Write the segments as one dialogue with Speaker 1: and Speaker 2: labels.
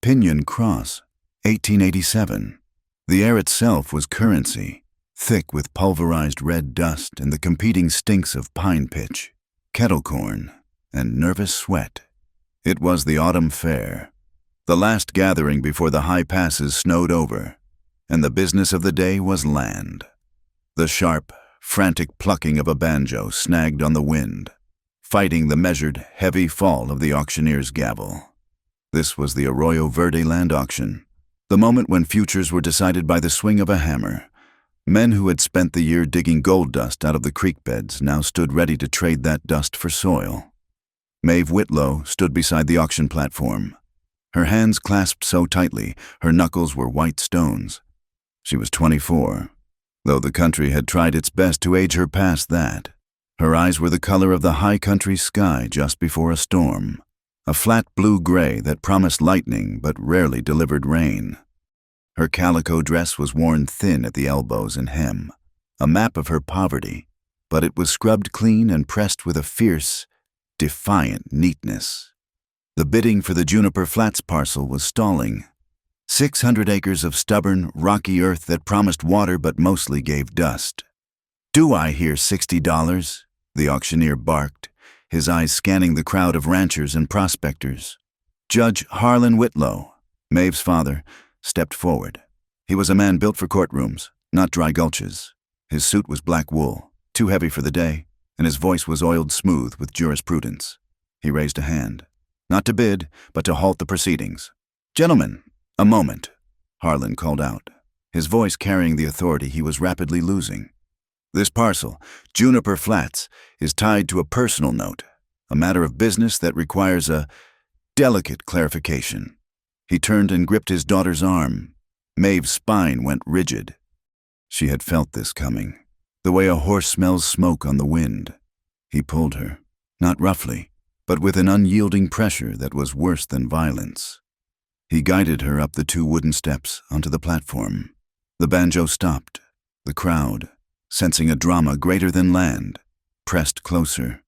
Speaker 1: Pinion Cross, 1887. The air itself was currency, thick with pulverized red dust and the competing stinks of pine pitch, kettle corn, and nervous sweat. It was the autumn fair, the last gathering before the high passes snowed over, and the business of the day was land. The sharp, frantic plucking of a banjo snagged on the wind, fighting the measured, heavy fall of the auctioneer's gavel. This was the Arroyo Verde land auction, the moment when futures were decided by the swing of a hammer. Men who had spent the year digging gold dust out of the creek beds now stood ready to trade that dust for soil. Maeve Whitlow stood beside the auction platform, her hands clasped so tightly her knuckles were white stones. She was 24, though the country had tried its best to age her past that. Her eyes were the color of the high country sky just before a storm, a flat blue gray that promised lightning but rarely delivered rain. Her calico dress was worn thin at the elbows and hem, a map of her poverty, but it was scrubbed clean and pressed with a fierce, defiant neatness. The bidding for the Juniper Flats parcel was stalling. 600 acres of stubborn, rocky earth that promised water but mostly gave dust. "Do I hear $60? The auctioneer barked, his eyes scanning the crowd of ranchers and prospectors. Judge Harlan Whitlow, Maeve's father, stepped forward. He was a man built for courtrooms, not dry gulches. His suit was black wool, too heavy for the day, and his voice was oiled smooth with jurisprudence. He raised a hand, not to bid, but to halt the proceedings. "Gentlemen, a moment," Harlan called out, his voice carrying the authority he was rapidly losing. "This parcel, Juniper Flats, is tied to a personal note, a matter of business that requires a delicate clarification." He turned and gripped his daughter's arm. Maeve's spine went rigid. She had felt this coming, the way a horse smells smoke on the wind. He pulled her, not roughly, but with an unyielding pressure that was worse than violence. He guided her up the 2 wooden steps onto the platform. The banjo stopped. The crowd, sensing a drama greater than land, pressed closer.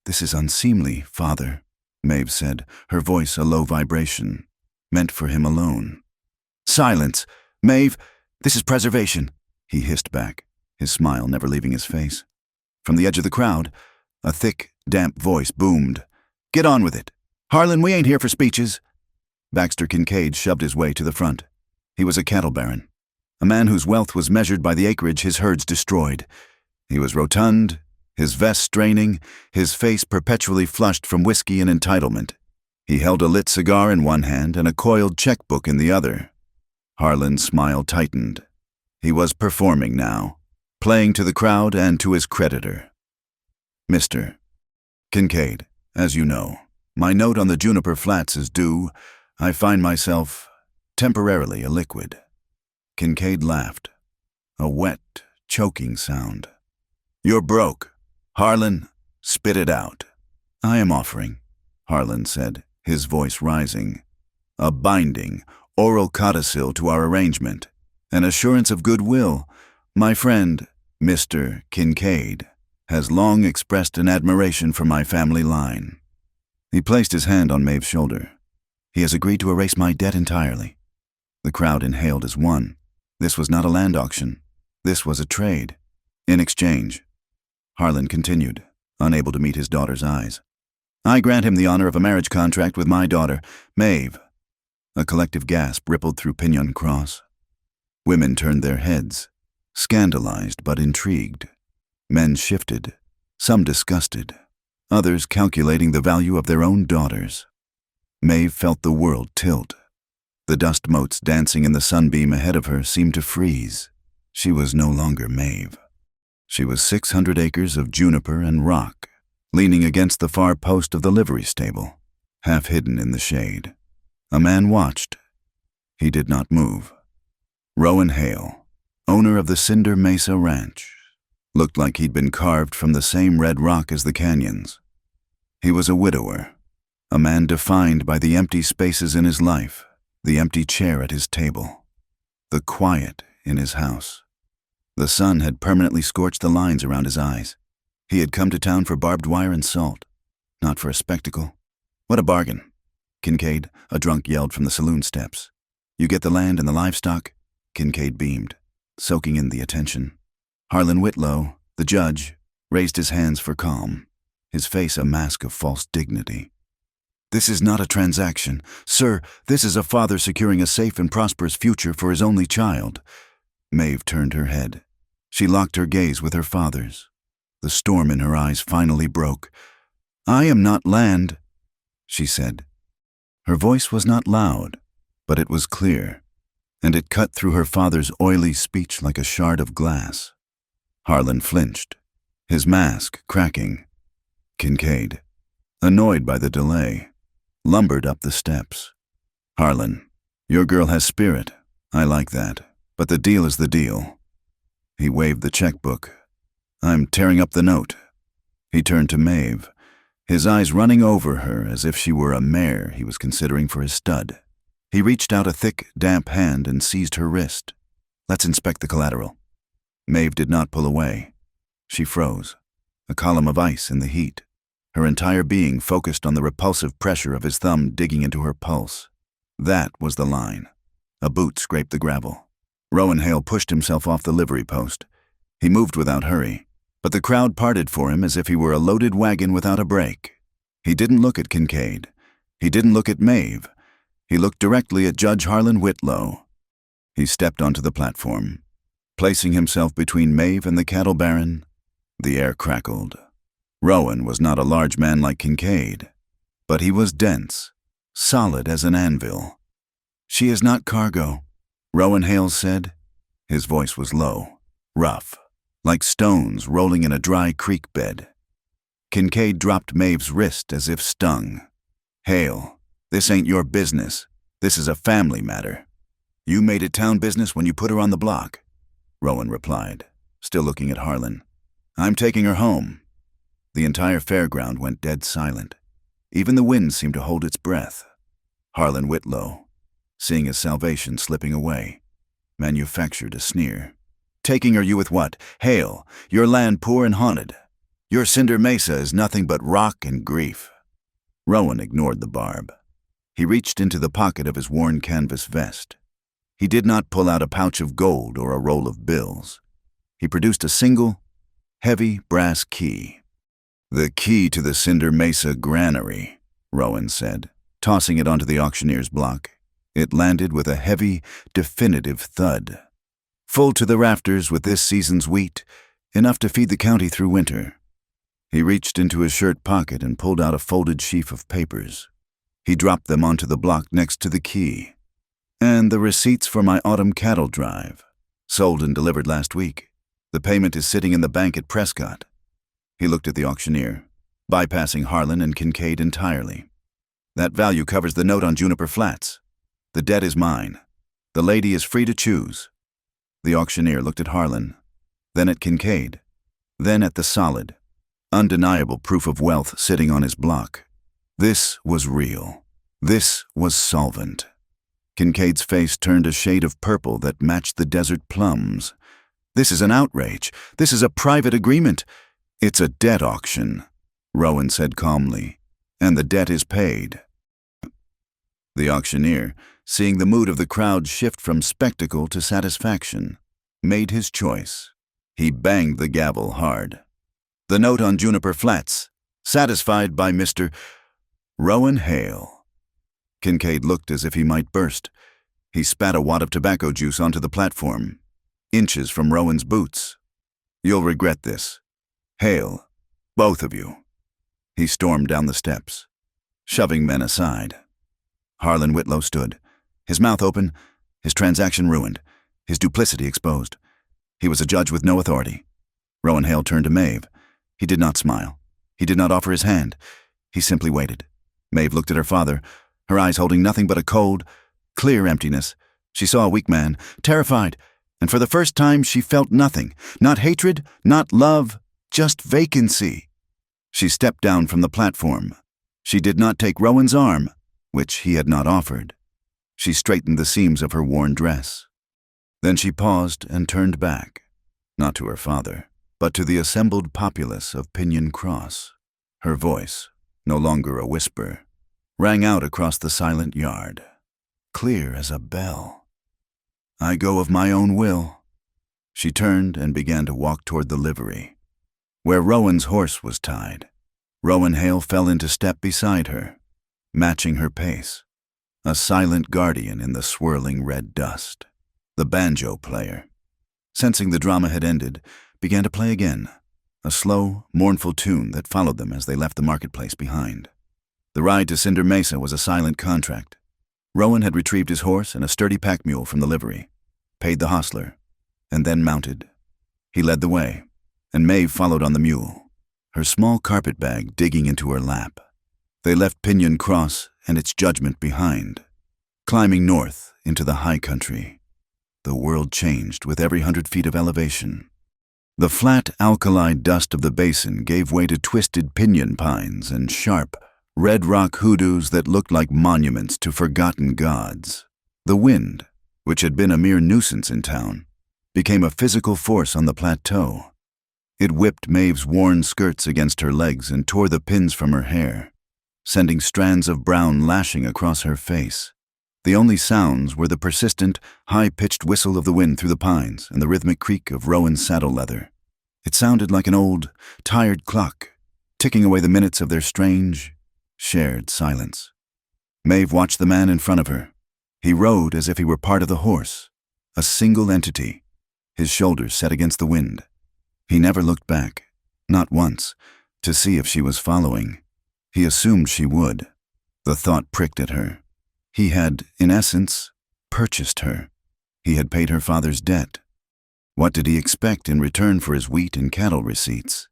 Speaker 1: "This is unseemly, Father," Maeve said, her voice a low vibration, meant for him alone. "Silence! Maeve, this is preservation," he hissed back, his smile never leaving his face. From the edge of the crowd, a thick, damp voice boomed. "Get on with it. Harlan, we ain't here for speeches." Baxter Kincaid shoved his way to the front. He was a cattle baron, a man whose wealth was measured by the acreage his herds destroyed. He was rotund, his vest straining, his face perpetually flushed from whiskey and entitlement. He held a lit cigar in one hand and a coiled checkbook in the other. Harlan's smile tightened. He was performing now, playing to the crowd and to his creditor. "Mr. Kincaid, as you know, my note on the Juniper Flats is due. I find myself temporarily illiquid." Kincaid laughed, a wet, choking sound. "You're broke. Harlan, spit it out." "I am offering," Harlan said, his voice rising, "a binding, oral codicil to our arrangement, an assurance of goodwill. My friend, Mr. Kincaid, has long expressed an admiration for my family line." He placed his hand on Maeve's shoulder. "He has agreed to erase my debt entirely." The crowd inhaled as one. This was not a land auction. This was a trade. In exchange, Harlan continued, unable to meet his daughter's eyes, "I grant him the honor of a marriage contract with my daughter, Maeve." A collective gasp rippled through Pinion Cross. Women turned their heads, scandalized but intrigued. Men shifted, some disgusted, others calculating the value of their own daughters. Maeve felt the world tilt. The dust motes dancing in the sunbeam ahead of her seemed to freeze. She was no longer Maeve. She was 600 acres of juniper and rock, leaning against the far post of the livery stable, half hidden in the shade. A man watched. He did not move. Rowan Hale, owner of the Cinder Mesa Ranch, looked like he'd been carved from the same red rock as the canyons. He was a widower, a man defined by the empty spaces in his life, the empty chair at his table, the quiet in his house. The sun had permanently scorched the lines around his eyes. He had come to town for barbed wire and salt, not for a spectacle. What a bargain. Kincaid, a drunk yelled from the saloon steps. You get the land and the livestock? Kincaid beamed, soaking in the attention. Harlan Whitlow, the judge, raised his hands for calm, his face a mask of false dignity. This is not a transaction. Sir, this is a father securing a safe and prosperous future for his only child. Maeve turned her head. She locked her gaze with her father's. The storm in her eyes finally broke. I am not land, she said. Her voice was not loud, but it was clear, and it cut through her father's oily speech like a shard of glass. Harlan flinched, his mask cracking. Kincaid, annoyed by the delay, lumbered up the steps. Harlan, your girl has spirit. I like that. But the deal is the deal. He waved the checkbook. I'm tearing up the note. He turned to Maeve, his eyes running over her as if she were a mare he was considering for his stud. He reached out a thick, damp hand and seized her wrist. Let's inspect the collateral. Maeve did not pull away. She froze, a column of ice in the heat, her entire being focused on the repulsive pressure of his thumb digging into her pulse. That was the line. A boot scraped the gravel. Rowan Hale pushed himself off the livery post. He moved without hurry, but the crowd parted for him as if he were a loaded wagon without a brake. He didn't look at Kincaid. He didn't look at Maeve. He looked directly at Judge Harlan Whitlow. He stepped onto the platform. Placing himself between Maeve and the cattle baron, the air crackled. Rowan was not a large man like Kincaid, but he was dense, solid as an anvil. She is not cargo, Rowan Hale said. His voice was low, rough, like stones rolling in a dry creek bed. Kincaid dropped Maeve's wrist as if stung. Hale, this ain't your business. This is a family matter. You made it town business when you put her on the block, Rowan replied, still looking at Harlan. I'm taking her home. The entire fairground went dead silent. Even the wind seemed to hold its breath. Harlan Whitlow, seeing his salvation slipping away, manufactured a sneer. Taking her you with what? Hale, your land poor and haunted. Your cinder mesa is nothing but rock and grief. Rowan ignored the barb. He reached into the pocket of his worn canvas vest. He did not pull out a pouch of gold or a roll of bills. He produced a single, heavy brass key. The key to the Cinder Mesa granary, Rowan said, tossing it onto the auctioneer's block. It landed with a heavy, definitive thud. Full to the rafters with this season's wheat, enough to feed the county through winter. He reached into his shirt pocket and pulled out a folded sheaf of papers. He dropped them onto the block next to the key. And the receipts for my autumn cattle drive. Sold and delivered last week. The payment is sitting in the bank at Prescott. He looked at the auctioneer, bypassing Harlan and Kincaid entirely. That value covers the note on Juniper Flats. The debt is mine. The lady is free to choose. The auctioneer looked at Harlan, then at Kincaid, then at the solid, undeniable proof of wealth sitting on his block. This was real. This was solvent. Kincaid's face turned a shade of purple that matched the desert plums. This is an outrage. This is a private agreement. It's a debt auction, Rowan said calmly, and the debt is paid. The auctioneer, seeing the mood of the crowd shift from spectacle to satisfaction, made his choice. He banged the gavel hard. The note on Juniper Flats, satisfied by Mr. Rowan Hale. Kincaid looked as if he might burst. He spat a wad of tobacco juice onto the platform, inches from Rowan's boots. You'll regret this. Hale, both of you. He stormed down the steps, shoving men aside. Harlan Whitlow stood, his mouth open, his transaction ruined, his duplicity exposed. He was a judge with no authority. Rowan Hale turned to Maeve. He did not smile. He did not offer his hand. He simply waited. Maeve looked at her father, her eyes holding nothing but a cold, clear emptiness. She saw a weak man, terrified, and for the first time she felt nothing, not hatred, not love, just vacancy. She stepped down from the platform. She did not take Rowan's arm, which he had not offered. She straightened the seams of her worn dress. Then she paused and turned back, not to her father, but to the assembled populace of Pinyon Cross. Her voice, no longer a whisper, rang out across the silent yard, clear as a bell. "I go of my own will." She turned and began to walk toward the livery, where Rowan's horse was tied. Rowan Hale fell into step beside her, matching her pace, a silent guardian in the swirling red dust. The banjo player, sensing the drama had ended, began to play again, a slow, mournful tune that followed them as they left the marketplace behind. The ride to Cinder Mesa was a silent contract. Rowan had retrieved his horse and a sturdy pack mule from the livery, paid the hostler, and then mounted. He led the way, and Maeve followed on the mule, her small carpet bag digging into her lap. They left Pinion Cross and its judgment behind, climbing north into the high country. The world changed with every 100 feet of elevation. The flat alkali dust of the basin gave way to twisted pinyon pines and sharp, red rock hoodoos that looked like monuments to forgotten gods. The wind, which had been a mere nuisance in town, became a physical force on the plateau. It whipped Maeve's worn skirts against her legs and tore the pins from her hair, sending strands of brown lashing across her face. The only sounds were the persistent, high-pitched whistle of the wind through the pines and the rhythmic creak of Rowan's saddle leather. It sounded like an old, tired clock, ticking away the minutes of their strange, shared silence. Maeve watched the man in front of her. He rode as if he were part of the horse, a single entity, his shoulders set against the wind. He never looked back, not once, to see if she was following. He assumed she would. The thought pricked at her. He had, in essence, purchased her. He had paid her father's debt. What did he expect in return for his wheat and cattle receipts?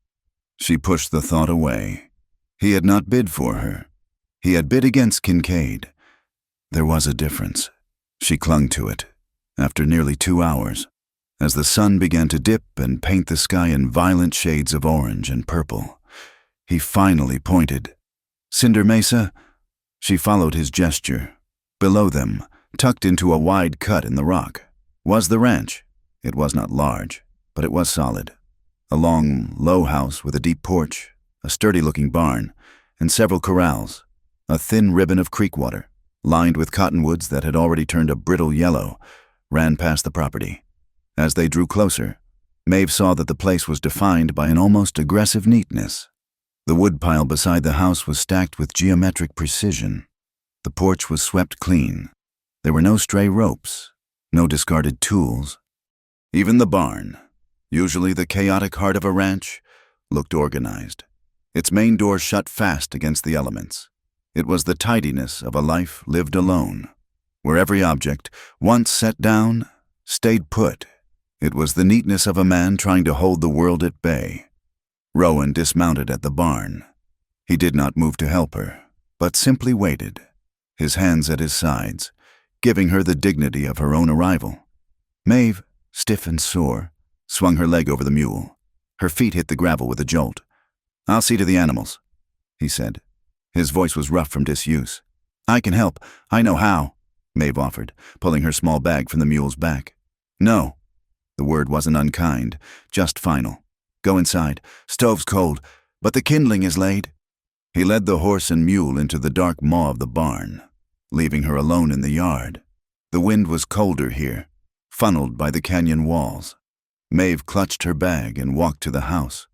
Speaker 1: She pushed the thought away. He had not bid for her. He had bid against Kincaid. There was a difference. She clung to it. After nearly 2 hours, as the sun began to dip and paint the sky in violent shades of orange and purple, he finally pointed. "Cinder Mesa?" She followed his gesture. Below them, tucked into a wide cut in the rock, was the ranch. It was not large, but it was solid. A long, low house with a deep porch, a sturdy-looking barn, and several corrals. A thin ribbon of creek water, lined with cottonwoods that had already turned a brittle yellow, ran past the property. As they drew closer, Maeve saw that the place was defined by an almost aggressive neatness. The woodpile beside the house was stacked with geometric precision. The porch was swept clean. There were no stray ropes, no discarded tools. Even the barn, usually the chaotic heart of a ranch, looked organized. Its main door shut fast against the elements. It was the tidiness of a life lived alone, where every object, once set down, stayed put. It was the neatness of a man trying to hold the world at bay. Rowan dismounted at the barn. He did not move to help her, but simply waited, his hands at his sides, giving her the dignity of her own arrival. Maeve, stiff and sore, swung her leg over the mule. Her feet hit the gravel with a jolt. "I'll see to the animals," he said. His voice was rough from disuse. "I can help. I know how," Maeve offered, pulling her small bag from the mule's back. "No." The word wasn't unkind, just final. "Go inside. Stove's cold, but the kindling is laid." He led the horse and mule into the dark maw of the barn, leaving her alone in the yard. The wind was colder here, funneled by the canyon walls. Maeve clutched her bag and walked to the house.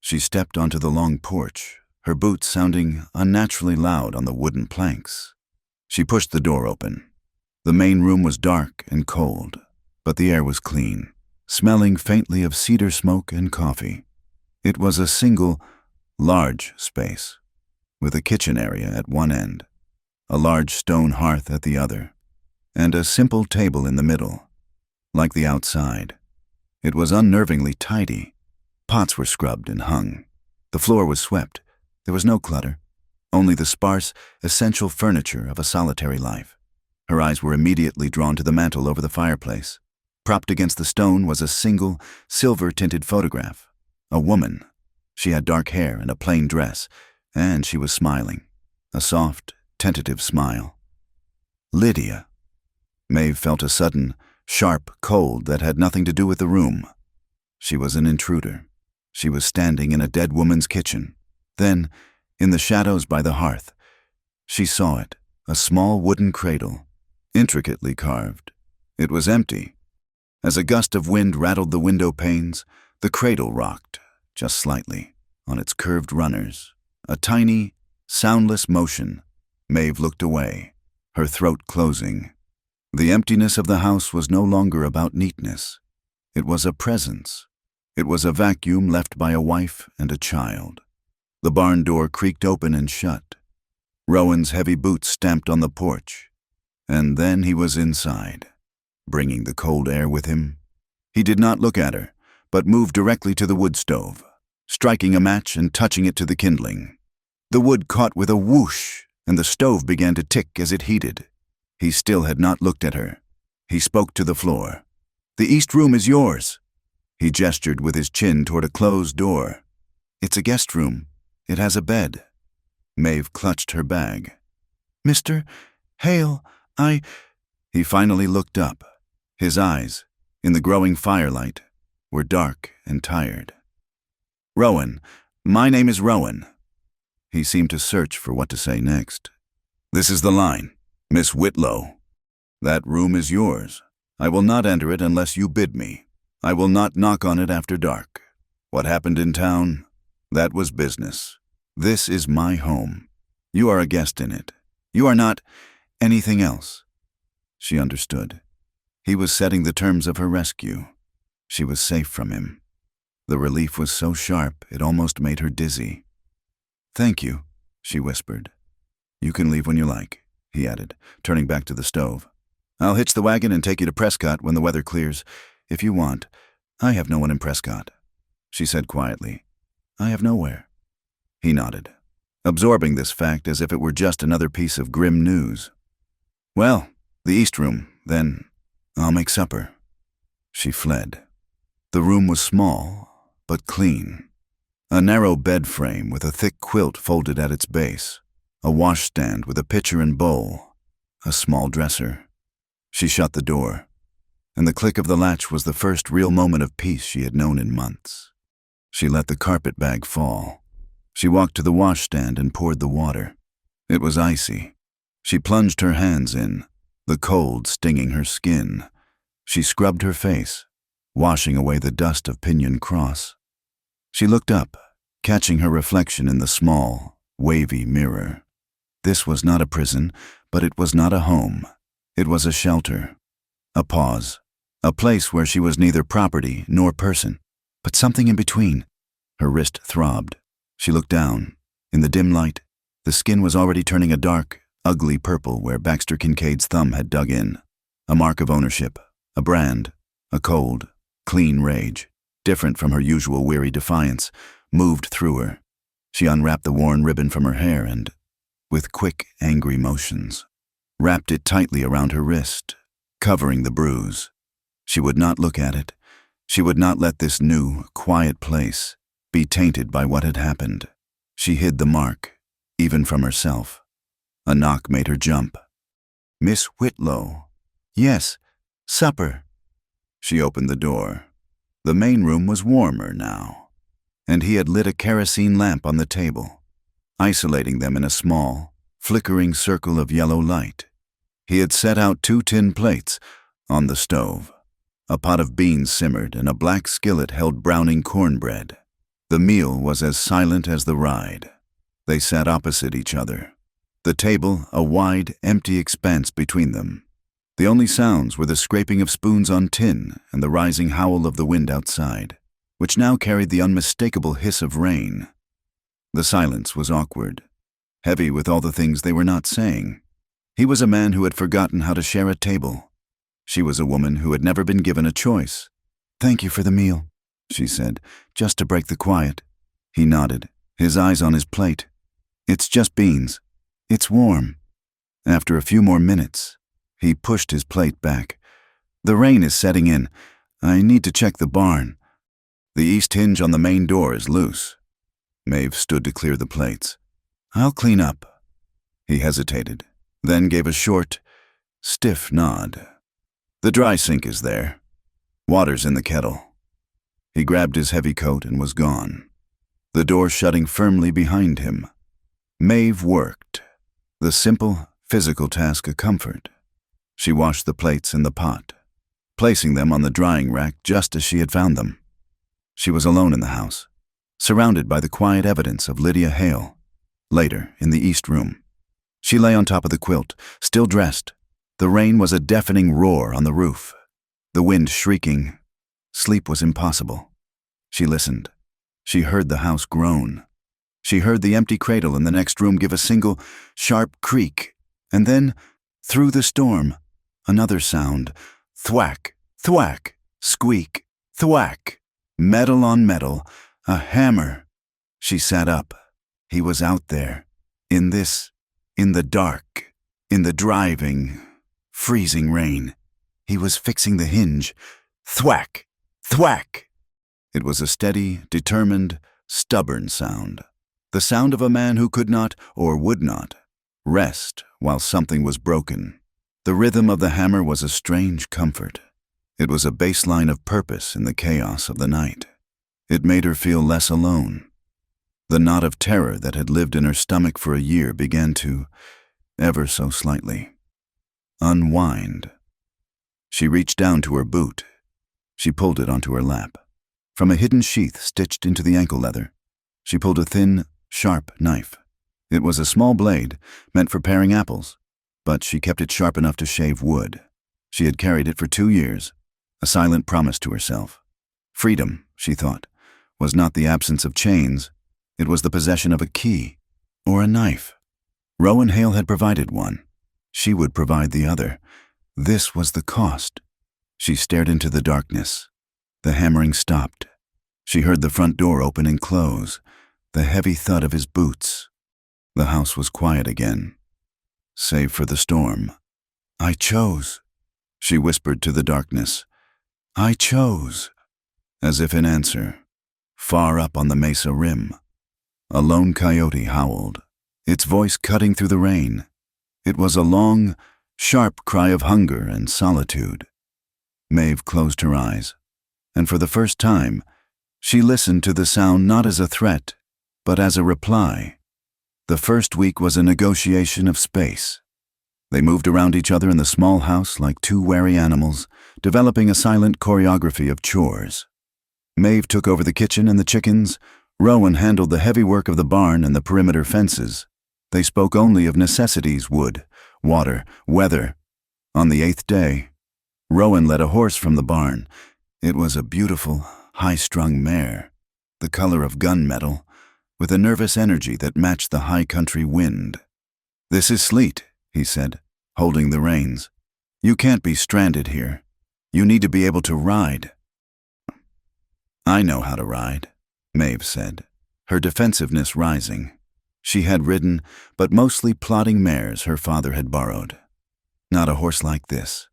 Speaker 1: She stepped onto the long porch, her boots sounding unnaturally loud on the wooden planks. She pushed the door open. The main room was dark and cold, but the air was clean, smelling faintly of cedar smoke and coffee. It was a single, large space, with a kitchen area at one end, a large stone hearth at the other, and a simple table in the middle. Like the outside, it was unnervingly tidy. Pots were scrubbed and hung. The floor was swept. There was no clutter, only the sparse, essential furniture of a solitary life. Her eyes were immediately drawn to the mantel over the fireplace. Propped against the stone was a single, silver-tinted photograph. A woman. She had dark hair and a plain dress, and she was smiling. A soft, tentative smile. Lydia. Maeve felt a sudden, sharp cold that had nothing to do with the room. She was an intruder. She was standing in a dead woman's kitchen. Then, in the shadows by the hearth, She saw it, a small wooden cradle, intricately carved. It was empty. As a gust of wind rattled the window panes, the cradle rocked, just slightly, on its curved runners. A tiny, soundless motion. Maeve looked away, her throat closing. The emptiness of the house was no longer about neatness. It was a presence. It was a vacuum left by a wife and a child. The barn door creaked open and shut. Rowan's heavy boots stamped on the porch. And then he was inside, bringing the cold air with him. He did not look at her, but moved directly to the wood stove, striking a match and touching it to the kindling. The wood caught with a whoosh, and the stove began to tick as it heated. He still had not looked at her. He spoke to the floor. "The east room is yours." He gestured with his chin toward a closed door. "It's a guest room. It has a bed." Maeve clutched her bag. "Mr. Hale, He finally looked up. His eyes, in the growing firelight, were dark and tired. "Rowan. My name is Rowan." He seemed to search for what to say next. "This is the line. Miss Whitlow. That room is yours. I will not enter it unless you bid me. I will not knock on it after dark. What happened in town? That was business. This is my home. You are a guest in it. You are not anything else." She understood. He was setting the terms of her rescue. She was safe from him. The relief was so sharp it almost made her dizzy. "Thank you," she whispered. "You can leave when you like," he added, turning back to the stove. "I'll hitch the wagon and take you to Prescott when the weather clears. If you want. I have no one in Prescott," she said quietly. "I have nowhere." He nodded, absorbing this fact as if it were just another piece of grim news. "Well, the east room, then. I'll make supper." She fled. The room was small, but clean. A narrow bed frame with a thick quilt folded at its base, a washstand with a pitcher and bowl, a small dresser. She shut the door, and the click of the latch was the first real moment of peace she had known in months. She let the carpet bag fall. She walked to the washstand and poured the water. It was icy. She plunged her hands in, the cold stinging her skin. She scrubbed her face, washing away the dust of Pinyon Cross. She looked up, catching her reflection in the small, wavy mirror. This was not a prison, but it was not a home. It was a shelter. A pause. A place where she was neither property nor person, but something in between. Her wrist throbbed. She looked down. In the dim light, the skin was already turning a dark, ugly purple where Baxter Kincaid's thumb had dug in. A mark of ownership, a brand, a cold, clean rage, different from her usual weary defiance, moved through her. She unwrapped the worn ribbon from her hair and, with quick, angry motions, wrapped it tightly around her wrist, covering the bruise. She would not look at it. She would not let this new, quiet place be tainted by what had happened. She hid the mark, even from herself. A knock made her jump. "Miss Whitlow." "Yes, supper." She opened the door. The main room was warmer now, and he had lit a kerosene lamp on the table, isolating them in a small, flickering circle of yellow light. He had set out 2 tin plates on the stove. A pot of beans simmered and a black skillet held browning cornbread. The meal was as silent as the ride. They sat opposite each other. The table, a wide, empty expanse between them. The only sounds were the scraping of spoons on tin and the rising howl of the wind outside, which now carried the unmistakable hiss of rain. The silence was awkward, heavy with all the things they were not saying. He was a man who had forgotten how to share a table. She was a woman who had never been given a choice. "Thank you for the meal," she said, just to break the quiet. He nodded, his eyes on his plate. "It's just beans. It's warm." After a few more minutes, he pushed his plate back. "The rain is setting in. I need to check the barn. The east hinge on the main door is loose." Maeve stood to clear the plates. "I'll clean up." He hesitated, then gave a short, stiff nod. "The dry sink is there. Water's in the kettle." He grabbed his heavy coat and was gone, the door shutting firmly behind him. Maeve worked. the simple, physical task a comfort. She washed the plates in the pot, placing them on the drying rack just as she had found them. She was alone in the house, surrounded by the quiet evidence of Lydia Hale. Later, in the East Room, she lay on top of the quilt, still dressed. The rain was a deafening roar on the roof, the wind shrieking. Sleep was impossible. She listened. She heard the house groan. She heard the empty cradle in the next room give a single, sharp creak, and then, through the storm, another sound. Thwack, thwack, squeak, thwack. Metal on metal, a hammer. She sat up. He was out there, in the dark, in the driving, freezing rain. He was fixing the hinge. Thwack, thwack. It was a steady, determined, stubborn sound. The sound of a man who could not, or would not, rest while something was broken. The rhythm of the hammer was a strange comfort. It was a baseline of purpose in the chaos of the night. It made her feel less alone. The knot of terror that had lived in her stomach for a year began to, ever so slightly, unwind. She reached down to her boot. She pulled it onto her lap. From a hidden sheath stitched into the ankle leather, she pulled a thin, sharp knife. It was a small blade, meant for paring apples, but she kept it sharp enough to shave wood. She had carried it for 2 years, a silent promise to herself. Freedom, she thought, was not the absence of chains. It was the possession of a key, or a knife. Rowan Hale had provided one. She would provide the other. This was the cost. She stared into the darkness. The hammering stopped. She heard the front door open and close, the heavy thud of his boots. The house was quiet again, save for the storm. "I chose," she whispered to the darkness. "I chose." As if in answer, far up on the mesa rim, a lone coyote howled, its voice cutting through the rain. It was a long, sharp cry of hunger and solitude. Maeve closed her eyes, and for the first time, she listened to the sound not as a threat, but as a reply. The first week was a negotiation of space. They moved around each other in the small house like two wary animals, developing a silent choreography of chores. Maeve took over the kitchen and the chickens. Rowan handled the heavy work of the barn and the perimeter fences. They spoke only of necessities: wood, water, weather. On the 8th day, Rowan led a horse from the barn. It was a beautiful, high-strung mare, the color of gunmetal, with a nervous energy that matched the high country wind. "This is Sleet," he said, holding the reins. "You can't be stranded here. You need to be able to ride." "I know how to ride," Maeve said, her defensiveness rising. She had ridden, but mostly plodding mares her father had borrowed. "Not a horse like this."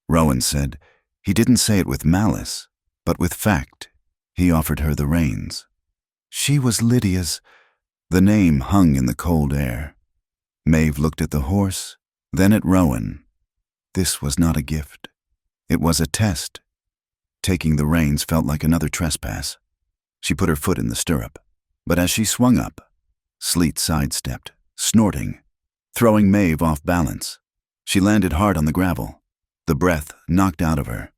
Speaker 1: Rowan said. He didn't say it with malice, but with fact. He offered her the reins. She was Lydia's. The name hung in the cold air. Maeve looked at the horse, then at Rowan. This was not a gift. It was a test. Taking the reins felt like another trespass. She put her foot in the stirrup, but as she swung up, Sleet sidestepped, snorting, throwing Maeve off balance. She landed hard on the gravel, the breath knocked out of her.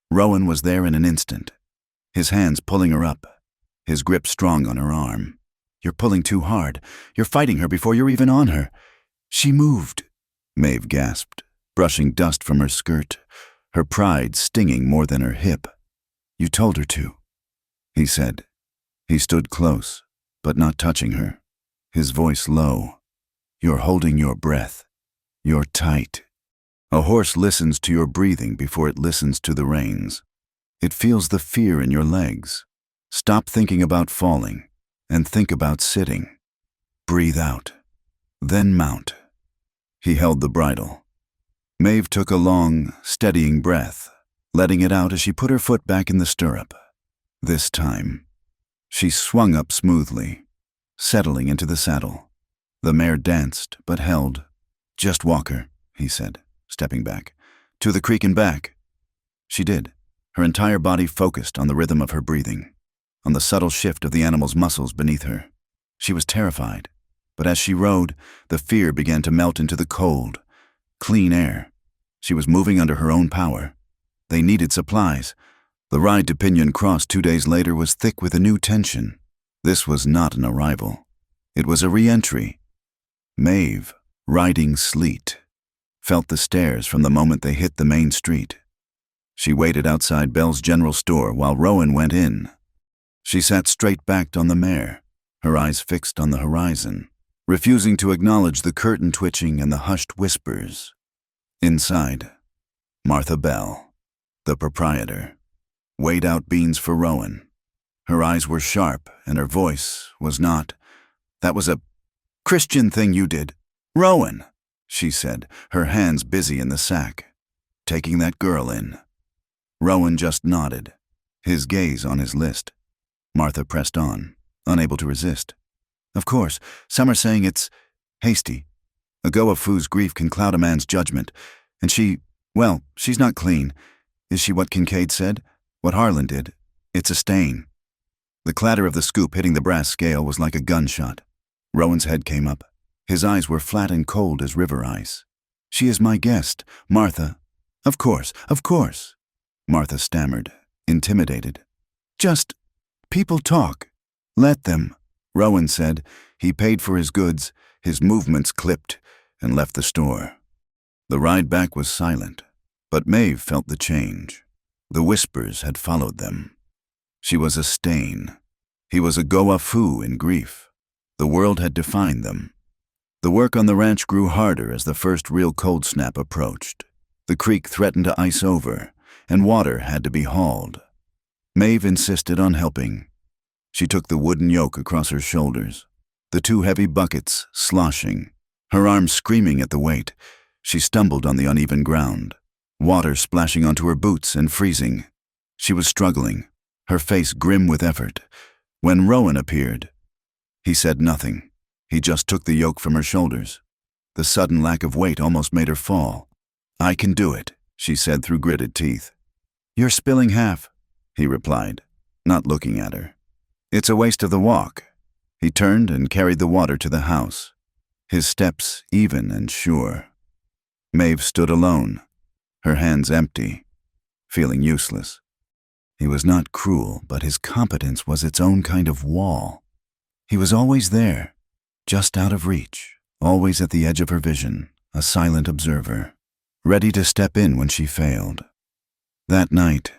Speaker 1: Rowan was there in an instant, his hands pulling her up, his grip strong on her arm. "You're pulling too hard. You're fighting her before you're even on her." "She moved," Maeve gasped, brushing dust from her skirt, her pride stinging more than her hip. "You told her to," he said. He stood close, but not touching her, his voice low. "You're holding your breath. You're tight." A horse listens to your breathing before it listens to the reins. It feels the fear in your legs. Stop thinking about falling and think about sitting. Breathe out, then mount. He held the bridle. Maeve took a long, steadying breath, letting it out as she put her foot back in the stirrup. This time, she swung up smoothly, settling into the saddle. The mare danced, but held. "Just walk her," he said, stepping back. "To the creek and back." She did, her entire body focused on the rhythm of her breathing, on the subtle shift of the animal's muscles beneath her. She was terrified, But as she rode, the fear began to melt into the cold, clean air. She was moving under her own power. They needed supplies. The ride to Pinyon Cross 2 days later was thick with a new tension. This was not an arrival. It was a re-entry. Maeve, riding sleet, felt the stares from the moment they hit the main street. She waited outside Bell's General Store while Rowan went in. She sat straight-backed on the mare, her eyes fixed on the horizon, refusing to acknowledge the curtain twitching and the hushed whispers. Inside, Martha Bell, the proprietor, weighed out beans for Rowan. Her eyes were sharp, and her voice was not, "That was a Christian thing you did. Rowan," she said, her hands busy in the sack, "taking that girl in." Rowan just nodded, his gaze on his list. Martha pressed on, unable to resist. "Of course, some are saying it's hasty. A go of Foo's grief can cloud a man's judgment. And well, she's not clean. Is she what Kincaid said? What Harlan did? It's a stain." The clatter of the scoop hitting the brass scale was like a gunshot. Rowan's head came up. His eyes were flat and cold as river ice. "She is my guest, Martha." Of course. Martha stammered, intimidated. "Just, people talk. Let them," Rowan said. He paid for his goods, his movements clipped, and left the store. The ride back was silent, but Maeve felt the change. The whispers had followed them. She was a stain. He was a Goa Foo in grief. The world had defined them. The work on the ranch grew harder as the first real cold snap approached. The creek threatened to ice over, and water had to be hauled. Maeve insisted on helping. She took the wooden yoke across her shoulders, the 2 heavy buckets sloshing, her arms screaming at the weight. She stumbled on the uneven ground, water splashing onto her boots and freezing. She was struggling, her face grim with effort, when Rowan appeared. He said nothing. He just took the yoke from her shoulders. The sudden lack of weight almost made her fall. "I can do it," she said through gritted teeth. "You're spilling half," he replied, not looking at her. "It's a waste of the walk." He turned and carried the water to the house, his steps even and sure. Maeve stood alone, her hands empty, feeling useless. He was not cruel, but his competence was its own kind of wall. He was always there, just out of reach, always at the edge of her vision, a silent observer, ready to step in when she failed. That night,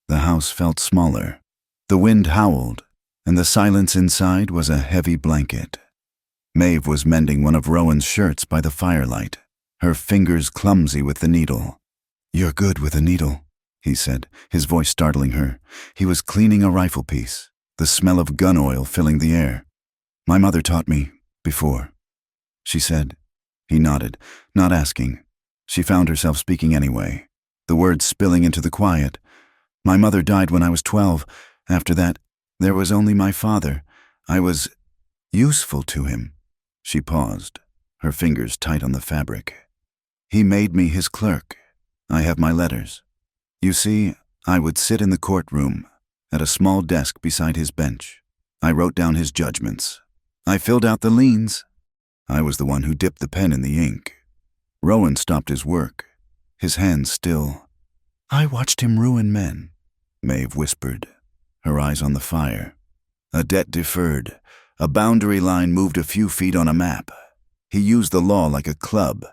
Speaker 1: the house felt smaller. The wind howled, and the silence inside was a heavy blanket. Maeve was mending one of Rowan's shirts by the firelight, her fingers clumsy with the needle. "You're good with a needle," he said, his voice startling her. He was cleaning a rifle piece, the smell of gun oil filling the air. "My mother taught me, before," she said. He nodded, not asking. She found herself speaking anyway, the words spilling into the quiet. "My mother died when I was 12. After that, there was only my father. I was useful to him." She paused, her fingers tight on the fabric. "He made me his clerk. I have my letters. You see, I would sit in the courtroom, at a small desk beside his bench. I wrote down his judgments. I filled out the liens. I was the one who dipped the pen in the ink." Rowan stopped his work, his hands still. "I watched him ruin men," Maeve whispered, her eyes on the fire. "A debt deferred, a boundary line moved a few feet on a map. He used the law like a club,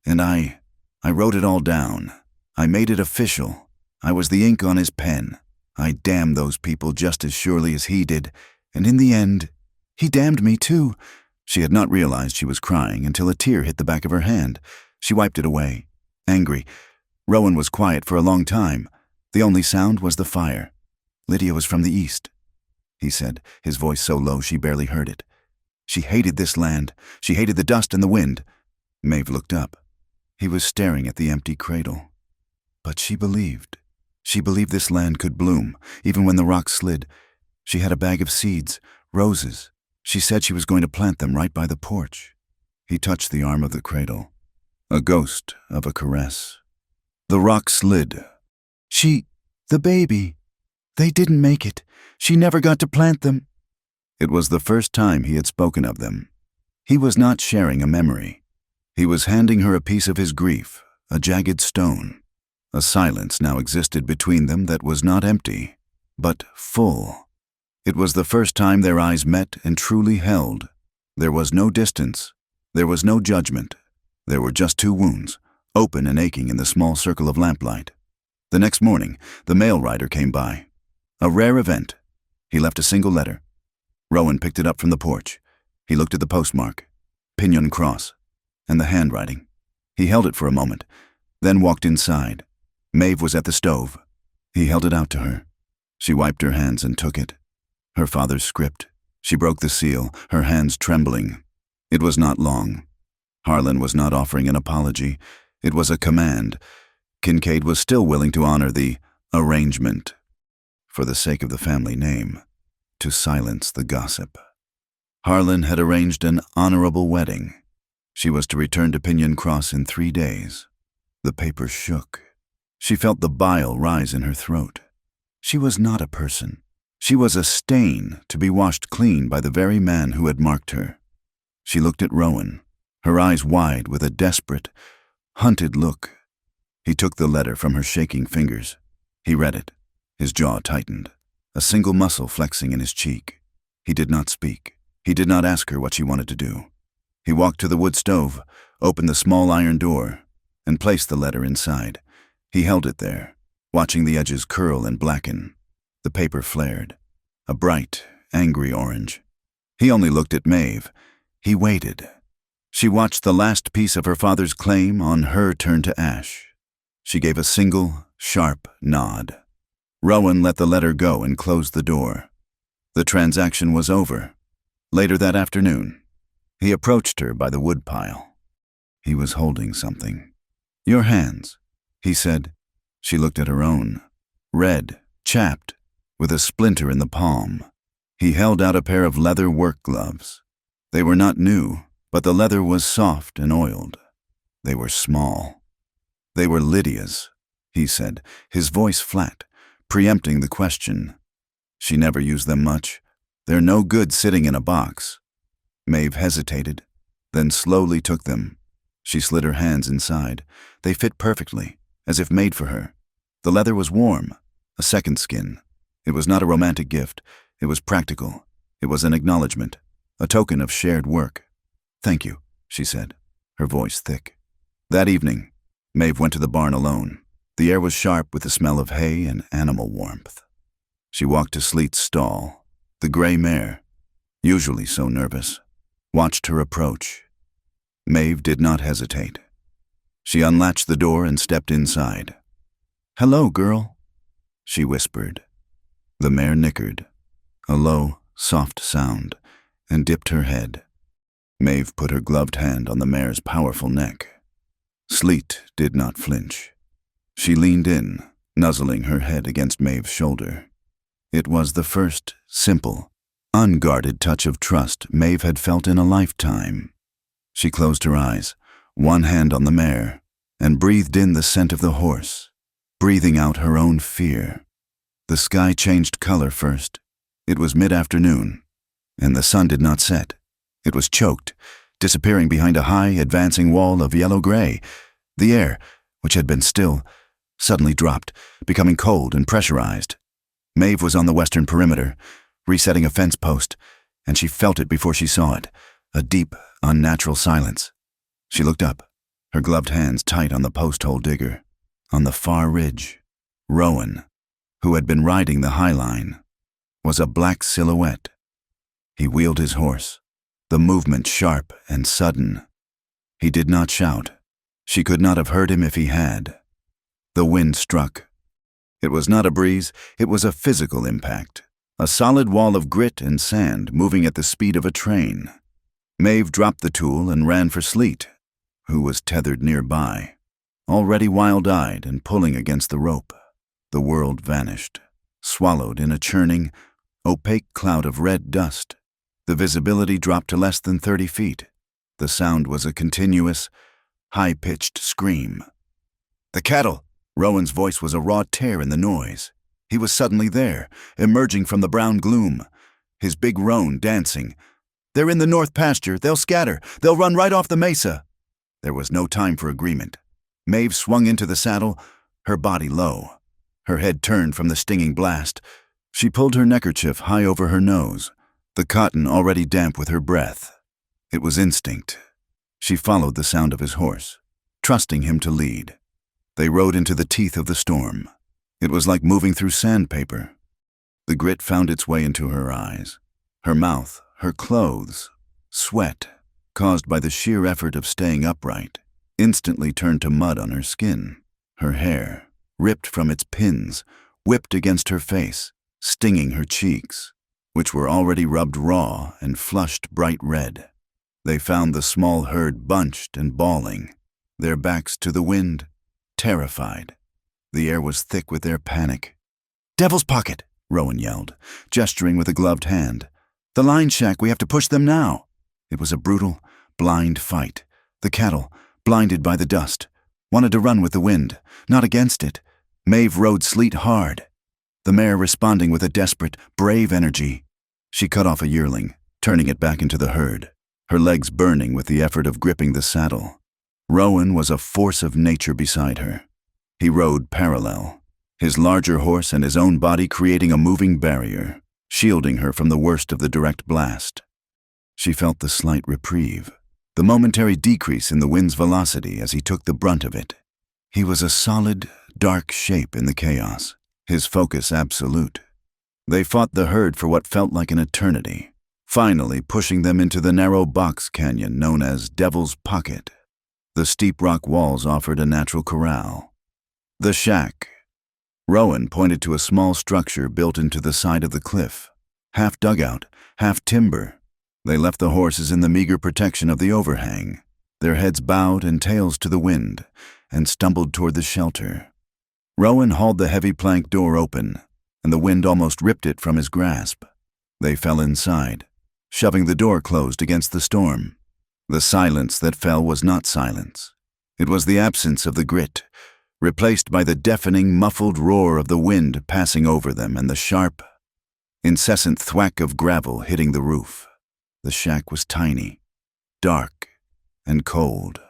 Speaker 1: and I wrote it all down. I made it official. I was the ink on his pen. I damned those people just as surely as he did, and in the end, he damned me too." She had not realized she was crying until a tear hit the back of her hand. She wiped it away, angry. Rowan was quiet for a long time. The only sound was the fire. "Lydia was from the east," he said, his voice so low she barely heard it. "She hated this land. She hated the dust and the wind." Maeve looked up. He was staring at the empty cradle. But she believed. She believed this land could bloom, even when the rocks slid. She had a bag of seeds, roses. She said she was going to plant them right by the porch. He touched the arm of the cradle, a ghost of a caress. The rock slid. The baby. They didn't make it. She never got to plant them." It was the first time he had spoken of them. He was not sharing a memory. He was handing her a piece of his grief, a jagged stone. A silence now existed between them that was not empty, but full. It was the first time their eyes met and truly held. There was no distance. There was no judgment. There were just two wounds, open and aching in the small circle of lamplight. The next morning, the mail rider came by. A rare event. He left a single letter. Rowan picked it up from the porch. He looked at the postmark, Pinion Cross, and the handwriting. He held it for a moment, then walked inside. Maeve was at the stove. He held it out to her. She wiped her hands and took it. Her father's script. She broke the seal, her hands trembling. It was not long. Harlan was not offering an apology. It was a command. Kincaid was still willing to honor the arrangement, for the sake of the family name, to silence the gossip. Harlan had arranged an honorable wedding. She was to return to Pinion Cross in 3 days. The paper shook. She felt the bile rise in her throat. She was not a person. She was a stain to be washed clean by the very man who had marked her. She looked at Rowan, her eyes wide with a desperate, hunted look. He took the letter from her shaking fingers. He read it. His jaw tightened, a single muscle flexing in his cheek. He did not speak. He did not ask her what she wanted to do. He walked to the wood stove, opened the small iron door, and placed the letter inside. He held it there, watching the edges curl and blacken. The paper flared, a bright, angry orange. He only looked at Maeve. He waited. She watched the last piece of her father's claim on her turn to ash. She gave a single, sharp nod. Rowan let the letter go and closed the door. The transaction was over. Later that afternoon, he approached her by the woodpile. He was holding something. "Your hands," he said. She looked at her own, red, chapped, with a splinter in the palm. He held out a pair of leather work gloves. They were not new, but the leather was soft and oiled. They were small. "They were Lydia's," he said, his voice flat, preempting the question. "She never used them much. They're no good sitting in a box." Maeve hesitated, then slowly took them. She slid her hands inside. They fit perfectly, as if made for her. The leather was warm, a second skin. It was not a romantic gift. It was practical. It was an acknowledgement, a token of shared work. "Thank you," she said, her voice thick. That evening, Maeve went to the barn alone. The air was sharp with the smell of hay and animal warmth. She walked to Sleet's stall. The gray mare, usually so nervous, watched her approach. Maeve did not hesitate. She unlatched the door and stepped inside. "Hello, girl," she whispered. The mare nickered, a low, soft sound, and dipped her head. Maeve put her gloved hand on the mare's powerful neck. Sleet did not flinch. She leaned in, nuzzling her head against Maeve's shoulder. It was the first, simple, unguarded touch of trust Maeve had felt in a lifetime. She closed her eyes, one hand on the mare, and breathed in the scent of the horse, breathing out her own fear. The sky changed color first. It was mid-afternoon, and the sun did not set. It was choked, disappearing behind a high, advancing wall of yellow-gray. The air, which had been still, suddenly dropped, becoming cold and pressurized. Maeve was on the western perimeter, resetting a fence post, and she felt it before she saw it, a deep, unnatural silence. She looked up, her gloved hands tight on the post-hole digger. On the far ridge, Rowan, who had been riding the high line, was a black silhouette. He wheeled his horse, the movement sharp and sudden. He did not shout. She could not have heard him if he had. The wind struck. It was not a breeze, it was a physical impact, a solid wall of grit and sand moving at the speed of a train. Maeve dropped the tool and ran for Sleet, who was tethered nearby, already wild-eyed and pulling against the rope. The world vanished, swallowed in a churning, opaque cloud of red dust. The visibility dropped to less than 30 feet. The sound was a continuous, high-pitched scream. "The cattle!" Rowan's voice was a raw tear in the noise. He was suddenly there, emerging from the brown gloom, his big roan dancing, They're in the north pasture. They'll scatter. They'll run right off the mesa." There was no time for agreement. Maeve swung into the saddle, her body low. Her head turned from the stinging blast. She pulled her neckerchief high over her nose, the cotton already damp with her breath. It was instinct. She followed the sound of his horse, trusting him to lead. They rode into the teeth of the storm. It was like moving through sandpaper. The grit found its way into her eyes, her mouth, her clothes. Sweat, caused by the sheer effort of staying upright, instantly turned to mud on her skin. Her hair, ripped from its pins, whipped against her face, stinging her cheeks, which were already rubbed raw and flushed bright red. They found the small herd bunched and bawling, their backs to the wind, terrified. The air was thick with their panic. "Devil's Pocket!" Rowan yelled, gesturing with a gloved hand. "The line shack, we have to push them now." It was a brutal, blind fight. The cattle, blinded by the dust, wanted to run with the wind, not against it. Maeve rode Sleet hard, the mare responding with a desperate, brave energy. She cut off a yearling, turning it back into the herd, her legs burning with the effort of gripping the saddle. Rowan was a force of nature beside her. He rode parallel, his larger horse and his own body creating a moving barrier, shielding her from the worst of the direct blast. She felt the slight reprieve, the momentary decrease in the wind's velocity as he took the brunt of it. He was a solid, dark shape in the chaos, his focus absolute. They fought the herd for what felt like an eternity, finally pushing them into the narrow box canyon known as Devil's Pocket. The steep rock walls offered a natural corral. The shack. Rowan pointed to a small structure built into the side of the cliff, half dugout, half timber. They left the horses in the meager protection of the overhang, their heads bowed and tails to the wind, and stumbled toward the shelter. Rowan hauled the heavy plank door open, and the wind almost ripped it from his grasp. They fell inside, shoving the door closed against the storm. The silence that fell was not silence. It was the absence of the grit, replaced by the deafening, muffled roar of the wind passing over them and the sharp, incessant thwack of gravel hitting the roof. The shack was tiny, dark, and cold.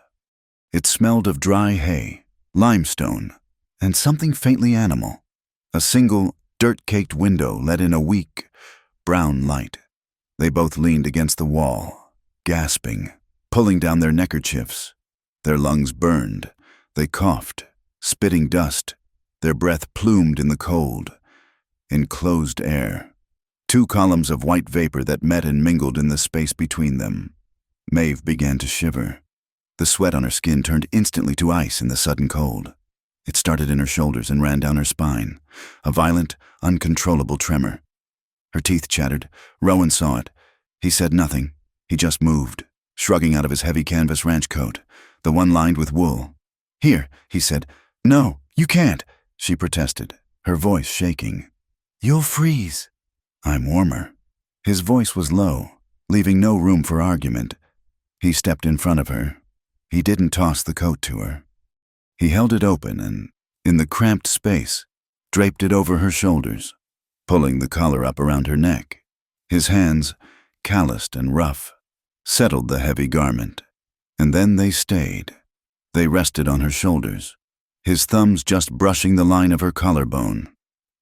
Speaker 1: It smelled of dry hay, limestone, and something faintly animal. A single, dirt-caked window let in a weak, brown light. They both leaned against the wall, gasping, pulling down their neckerchiefs. Their lungs burned. They coughed, spitting dust, their breath plumed in the cold. Enclosed air. 2 columns of white vapor that met and mingled in the space between them. Maeve began to shiver. The sweat on her skin turned instantly to ice in the sudden cold. It started in her shoulders and ran down her spine, a violent, uncontrollable tremor. Her teeth chattered. Rowan saw it. He said nothing. He just moved, shrugging out of his heavy canvas ranch coat, the one lined with wool. "Here," he said. "No, you can't," she protested, her voice shaking. "You'll freeze." "I'm warmer." His voice was low, leaving no room for argument. He stepped in front of her. He didn't toss the coat to her. He held it open and, in the cramped space, draped it over her shoulders, pulling the collar up around her neck. His hands, calloused and rough, settled the heavy garment, and then they stayed. They rested on her shoulders, his thumbs just brushing the line of her collarbone.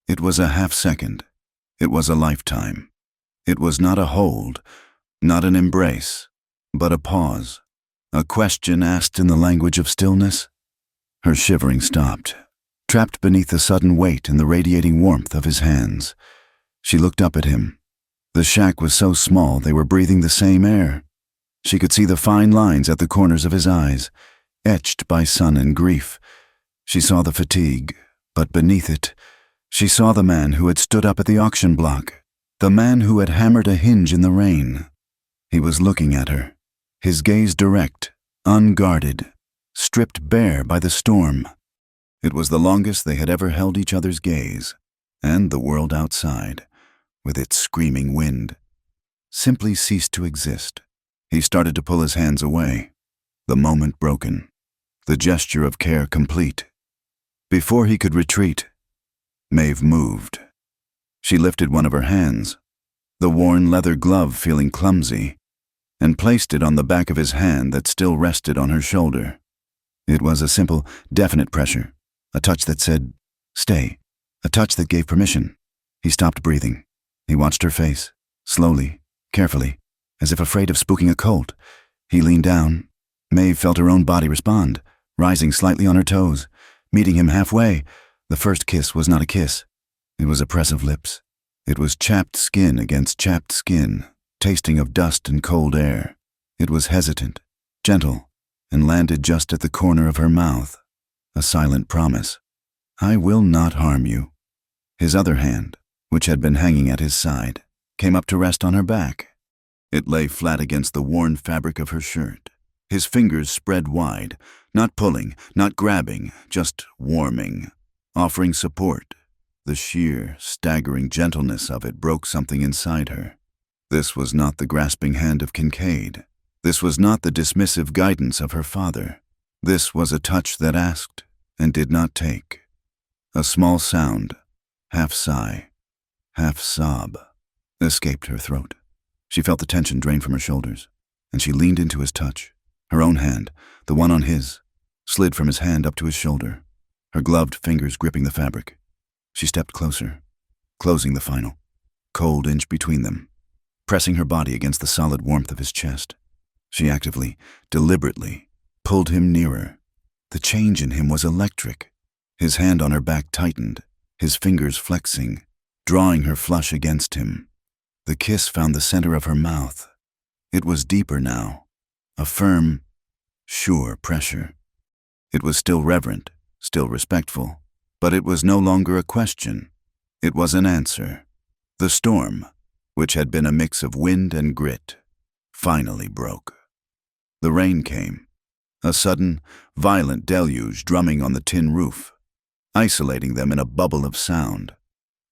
Speaker 1: It was a half-second. It was a lifetime. It was not a hold, not an embrace, but a pause, a question asked in the language of stillness. Her shivering stopped, trapped beneath the sudden weight and the radiating warmth of his hands. She looked up at him. The shack was so small they were breathing the same air. She could see the fine lines at the corners of his eyes, etched by sun and grief. She saw the fatigue, but beneath it, she saw the man who had stood up at the auction block, the man who had hammered a hinge in the rain. He was looking at her, his gaze direct, unguarded, stripped bare by the storm. It was the longest they had ever held each other's gaze, and the world outside, with its screaming wind, simply ceased to exist. He started to pull his hands away, the moment broken, the gesture of care complete. Before he could retreat, Maeve moved. She lifted one of her hands, the worn leather glove feeling clumsy, and placed it on the back of his hand that still rested on her shoulder. It was a simple, definite pressure, a touch that said, "Stay," a touch that gave permission. He stopped breathing. He watched her face, slowly, carefully, as if afraid of spooking a colt. He leaned down. Maeve felt her own body respond, rising slightly on her toes, meeting him halfway. The first kiss was not a kiss. It was a press of lips. It was chapped skin against chapped skin, tasting of dust and cold air. It was hesitant, gentle, and landed just at the corner of her mouth. A silent promise. "I will not harm you." His other hand, which had been hanging at his side, came up to rest on her back. It lay flat against the worn fabric of her shirt. His fingers spread wide, not pulling, not grabbing, just warming, offering support. The sheer, staggering gentleness of it broke something inside her. This was not the grasping hand of Kincaid. This was not the dismissive guidance of her father. This was a touch that asked and did not take. A small sound, half sigh, half sob, escaped her throat. She felt the tension drain from her shoulders, and she leaned into his touch. Her own hand, the one on his, slid from his hand up to his shoulder, her gloved fingers gripping the fabric. She stepped closer, closing the final, cold inch between them, pressing her body against the solid warmth of his chest. She actively, deliberately, pulled him nearer. The change in him was electric. His hand on her back tightened, his fingers flexing, drawing her flush against him. The kiss found the center of her mouth. It was deeper now, a firm, sure pressure. It was still reverent, still respectful, but it was no longer a question. It was an answer. The storm, which had been a mix of wind and grit, finally broke. The rain came, a sudden, violent deluge drumming on the tin roof, isolating them in a bubble of sound.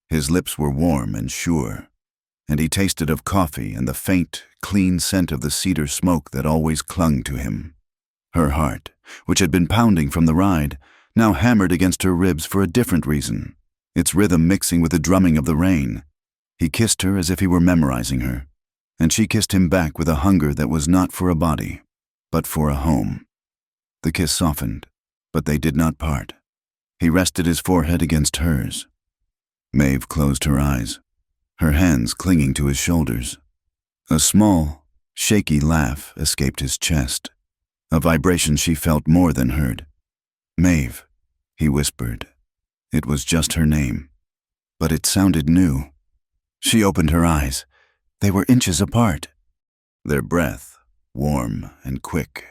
Speaker 1: His lips were warm and sure, and he tasted of coffee and the faint, clean scent of the cedar smoke that always clung to him. Her heart, which had been pounding from the ride, now hammered against her ribs for a different reason, its rhythm mixing with the drumming of the rain. He kissed her as if he were memorizing her, and she kissed him back with a hunger that was not for a body, but for a home. The kiss softened, but they did not part. He rested his forehead against hers. Maeve closed her eyes, her hands clinging to his shoulders. A small, shaky laugh escaped his chest, a vibration she felt more than heard. "Maeve," he whispered. It was just her name, but it sounded new. She opened her eyes. They were inches apart. Their breath, warm and quick,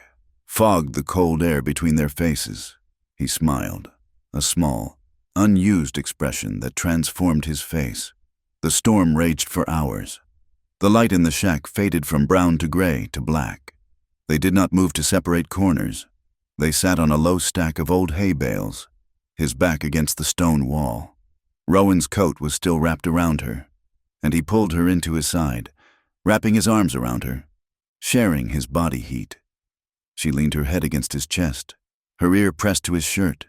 Speaker 1: fogged the cold air between their faces. He smiled, a small, unused expression that transformed his face. The storm raged for hours. The light in the shack faded from brown to gray to black. They did not move to separate corners. They sat on a low stack of old hay bales, his back against the stone wall. Rowan's coat was still wrapped around her, and he pulled her into his side, wrapping his arms around her, sharing his body heat. She leaned her head against his chest, her ear pressed to his shirt,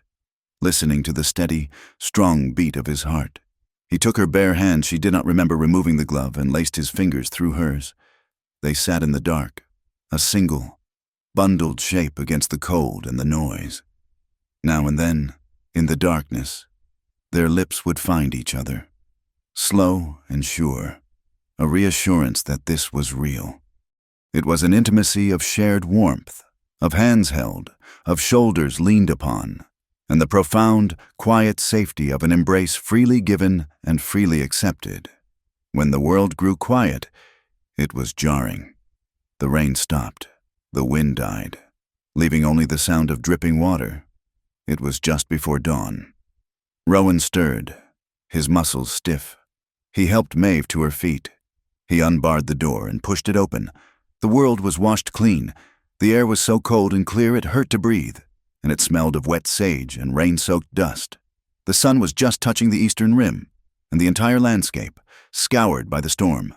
Speaker 1: listening to the steady, strong beat of his heart. He took her bare hand she did not remember removing the glove and laced his fingers through hers. They sat in the dark, a single, bundled shape against the cold and the noise. Now and then, in the darkness, their lips would find each other, slow and sure, a reassurance that this was real. It was an intimacy of shared warmth, of hands held, of shoulders leaned upon, and the profound, quiet safety of an embrace freely given and freely accepted. When the world grew quiet, it was jarring. The rain stopped, the wind died, leaving only the sound of dripping water. It was just before dawn. Rowan stirred, his muscles stiff. He helped Maeve to her feet. He unbarred the door and pushed it open. The world was washed clean. The air was so cold and clear it hurt to breathe, and it smelled of wet sage and rain-soaked dust. The sun was just touching the eastern rim, and the entire landscape, scoured by the storm,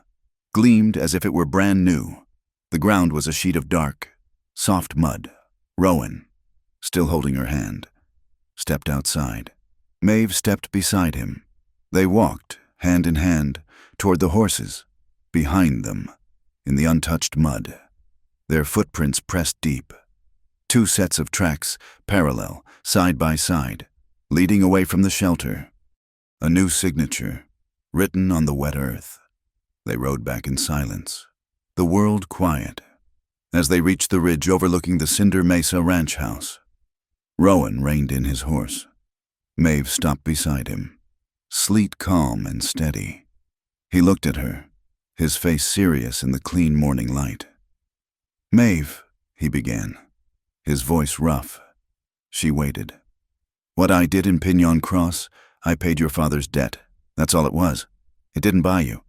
Speaker 1: gleamed as if it were brand new. The ground was a sheet of dark, soft mud. Rowan, still holding her hand, stepped outside. Maeve stepped beside him. They walked, hand in hand, toward the horses, behind them, in the untouched mud. Their footprints pressed deep. 2 sets of tracks, parallel, side by side, leading away from the shelter. A new signature, written on the wet earth. They rode back in silence, the world quiet, as they reached the ridge overlooking the Cinder Mesa ranch house. Rowan reined in his horse. Maeve stopped beside him, sleek, calm, and steady. He looked at her, his face serious in the clean morning light. "Maeve," he began, his voice rough. She waited. "What I did in Pinion Cross, I paid your father's debt. That's all it was. It didn't buy you.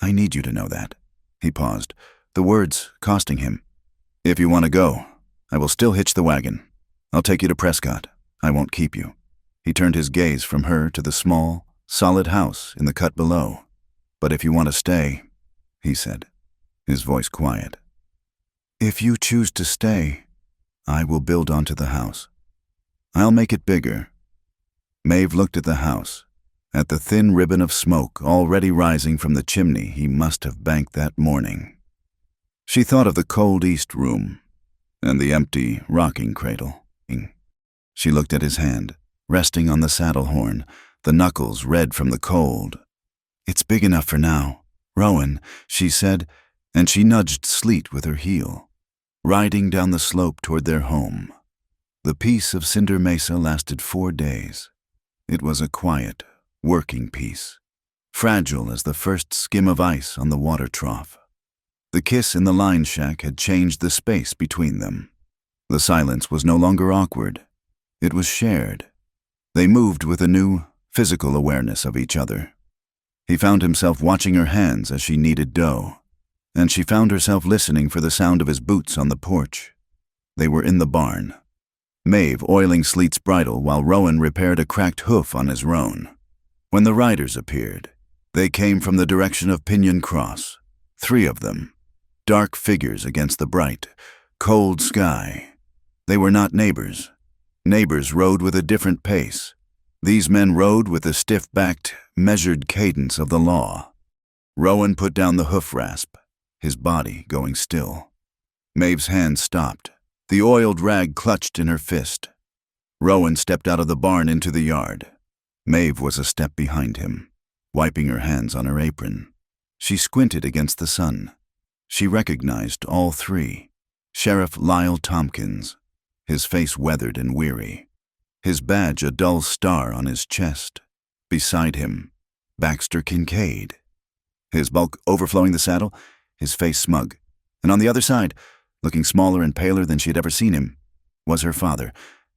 Speaker 1: I need you to know that." He paused, the words costing him. "If you want to go, I will still hitch the wagon. I'll take you to Prescott. I won't keep you." He turned his gaze from her to the small, solid house in the cut below. "But if you want to stay," he said, his voice quiet. "If you choose to stay, I will build onto the house. I'll make it bigger." Maeve looked at the house, at the thin ribbon of smoke already rising from the chimney he must have banked that morning. She thought of the cold east room and the empty rocking cradle. She looked at his hand, resting on the saddle horn, the knuckles red from the cold. "It's big enough for now, Rowan," she said, and she nudged Sleet with her heel, riding down the slope toward their home. The peace of Cinder Mesa lasted 4 days. It was a quiet, working peace, fragile as the first skim of ice on the water trough. The kiss in the line shack had changed the space between them. The silence was no longer awkward. It was shared. They moved with a new, physical awareness of each other. He found himself watching her hands as she kneaded dough, and she found herself listening for the sound of his boots on the porch. They were in the barn, Maeve oiling Sleet's bridle while Rowan repaired a cracked hoof on his roan. When the riders appeared, they came from the direction of Pinion Cross, 3 of them, dark figures against the bright, cold sky. They were not neighbors. Neighbors rode with a different pace. These men rode with the stiff-backed, measured cadence of the law. Rowan put down the hoof rasp, his body going still. Maeve's hand stopped, the oiled rag clutched in her fist. Rowan stepped out of the barn into the yard. Maeve was a step behind him, wiping her hands on her apron. She squinted against the sun. She recognized all 3. Sheriff Lyle Tompkins, his face weathered and weary, his badge a dull star on his chest. Beside him, Baxter Kincaid, his bulk overflowing the saddle, his face smug. And on the other side, looking smaller and paler than she had ever seen him, was her father,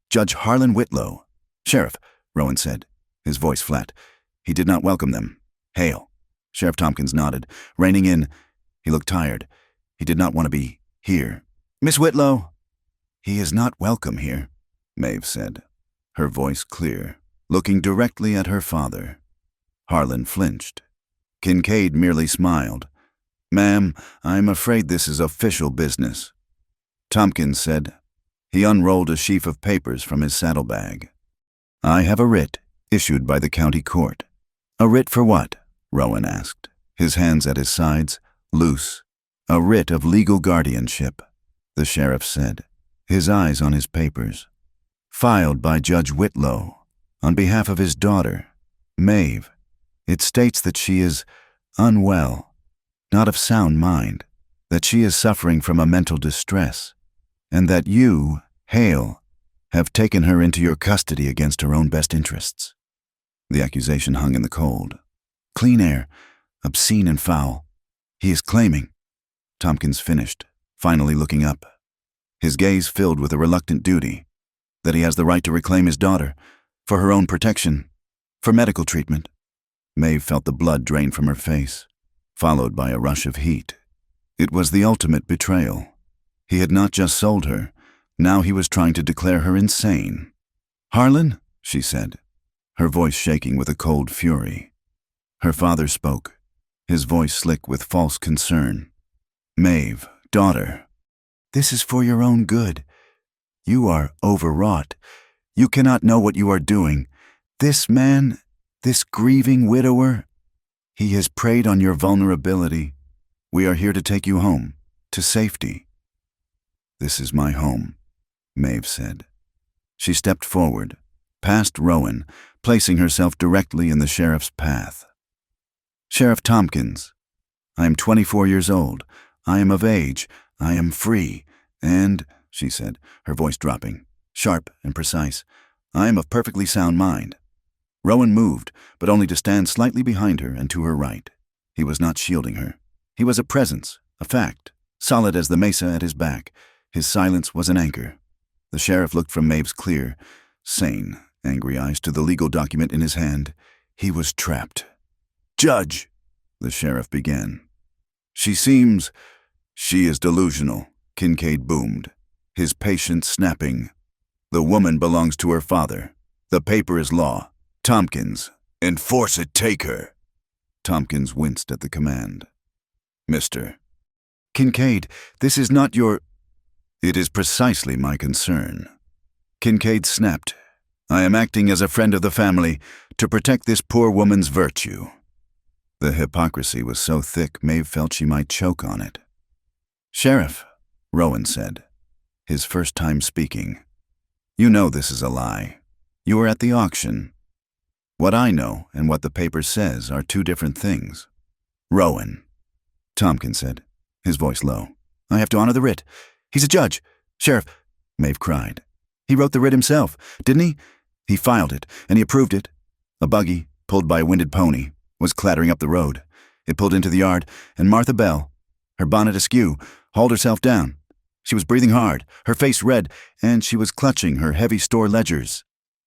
Speaker 1: Judge Harlan Whitlow. "Sheriff," Rowan said, his voice flat. He did not welcome them. "Hail." Sheriff Tompkins nodded, reining in. He looked tired. He did not want to be here. "Miss Whitlow." "He is not welcome here," Maeve said, her voice clear, looking directly at her father. Harlan flinched. Kincaid merely smiled. "Ma'am, I'm afraid this is official business," Tompkins said. He unrolled a sheaf of papers from his saddlebag. "I have a writ issued by the county court." "A writ for what?" Rowan asked, his hands at his sides, loose. "A writ of legal guardianship," the sheriff said, his eyes on his papers. "Filed by Judge Whitlow, on behalf of his daughter, Maeve. It states that she is unwell, not of sound mind, that she is suffering from a mental distress, and that you, Hale, have taken her into your custody against her own best interests." The accusation hung in the cold. "Clean air, obscene and foul. He is claiming," Tompkins finished, finally looking up, his gaze filled with a reluctant duty, "that he has the right to reclaim his daughter, for her own protection, for medical treatment." Maeve felt the blood drain from her face, followed by a rush of heat. It was the ultimate betrayal. He had not just sold her, now he was trying to declare her insane. "Harlan," she said, her voice shaking with a cold fury. Her father spoke, his voice slick with false concern. "Maeve, daughter, this is for your own good. You are overwrought. You cannot know what you are doing. This man, this grieving widower, he has preyed on your vulnerability. We are here to take you home, to safety. "This is my home," Maeve said. She stepped forward, past Rowan, placing herself directly in the sheriff's path. "Sheriff Tompkins, I am 24 years old. I am of age. I am free. And," she said, her voice dropping, sharp and precise, "I am of perfectly sound mind." Rowan moved, but only to stand slightly behind her and to her right. He was not shielding her. He was a presence, a fact, solid as the mesa at his back. His silence was an anchor. The sheriff looked from Maeve's clear, sane, angry eyes to the legal document in his hand. He was trapped. "Judge," the sheriff began. She is delusional," Kincaid boomed, his patience snapping. "The woman belongs to her father. The paper is law. Tompkins, enforce it, take her." Tompkins winced at the command. "Mr.
Speaker 2: Kincaid, this is not your—"
Speaker 1: "It is precisely my concern." Kincaid snapped. "I am acting as a friend of the family to protect this poor woman's virtue." The hypocrisy was so thick Maeve felt she might choke on it. "Sheriff," Rowan said, his first time speaking, "you know this is a lie. You were at the auction. What I know and what the paper says are two different things." "Rowan," Tompkins said, his voice low, "I have to honor the writ. He's a judge." "Sheriff," Maeve cried. "He wrote the writ himself, didn't he? He filed it, and he approved it." A buggy, pulled by a winded pony, was clattering up the road. It pulled into the yard, and Martha Bell, her bonnet askew, hauled herself down. She was breathing hard, her face red, and she was clutching her heavy store ledgers.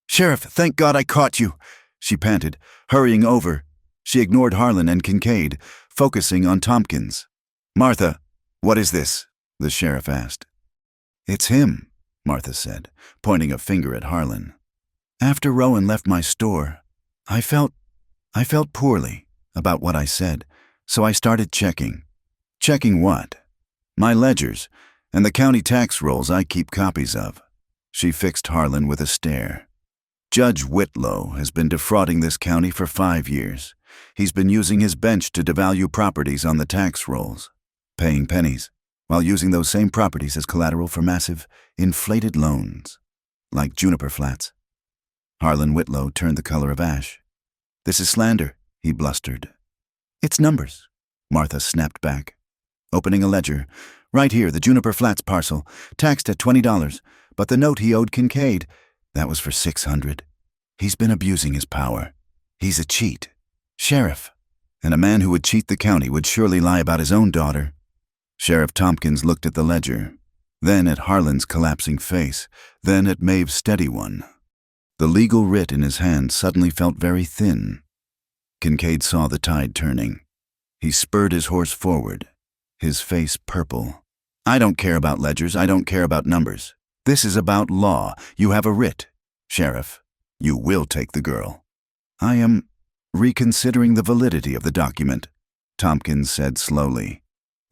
Speaker 1: "Sheriff, thank God I caught you," she panted, hurrying over. She ignored Harlan and Kincaid, focusing on Tompkins. "Martha, what is this?" the sheriff asked. "It's him," Martha said, pointing a finger at Harlan. "After Rowan left my store, I felt poorly about what I said, so I started checking." "Checking what?" "My ledgers, and the county tax rolls I keep copies of." She fixed Harlan with a stare. "Judge Whitlow has been defrauding this county for 5 years. He's been using his bench to devalue properties on the tax rolls, paying pennies, while using those same properties as collateral for massive, inflated loans, like Juniper Flats." Harlan Whitlow turned the color of ash. "This is slander," he blustered. "It's numbers," Martha snapped back, opening a ledger. "Right here, the Juniper Flats parcel, taxed at $20, but the note he owed Kincaid, that was for $600. He's been abusing his power. He's a cheat. Sheriff, and a man who would cheat the county would surely lie about his own daughter." Sheriff Tompkins looked at the ledger, then at Harlan's collapsing face, then at Maeve's steady one. The legal writ in his hand suddenly felt very thin. Kincaid saw the tide turning. He spurred his horse forward, his face purple. "I don't care about ledgers. I don't care about numbers. This is about law. You have a writ. Sheriff, you will take the girl." "I am reconsidering the validity of the document," Tompkins said slowly.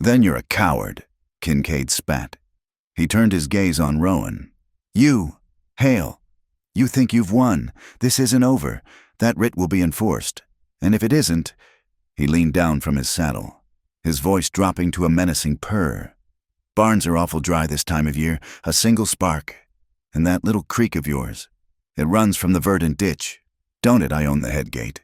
Speaker 1: "Then you're a coward," Kincaid spat. He turned his gaze on Rowan. "You, Hale, you think you've won. This isn't over. That writ will be enforced. And if it isn't—" He leaned down from his saddle, his voice dropping to a menacing purr. "Barns are awful dry this time of year, a single spark. And that little creek of yours, it runs from the verdant ditch. Don't it, I own the head gate.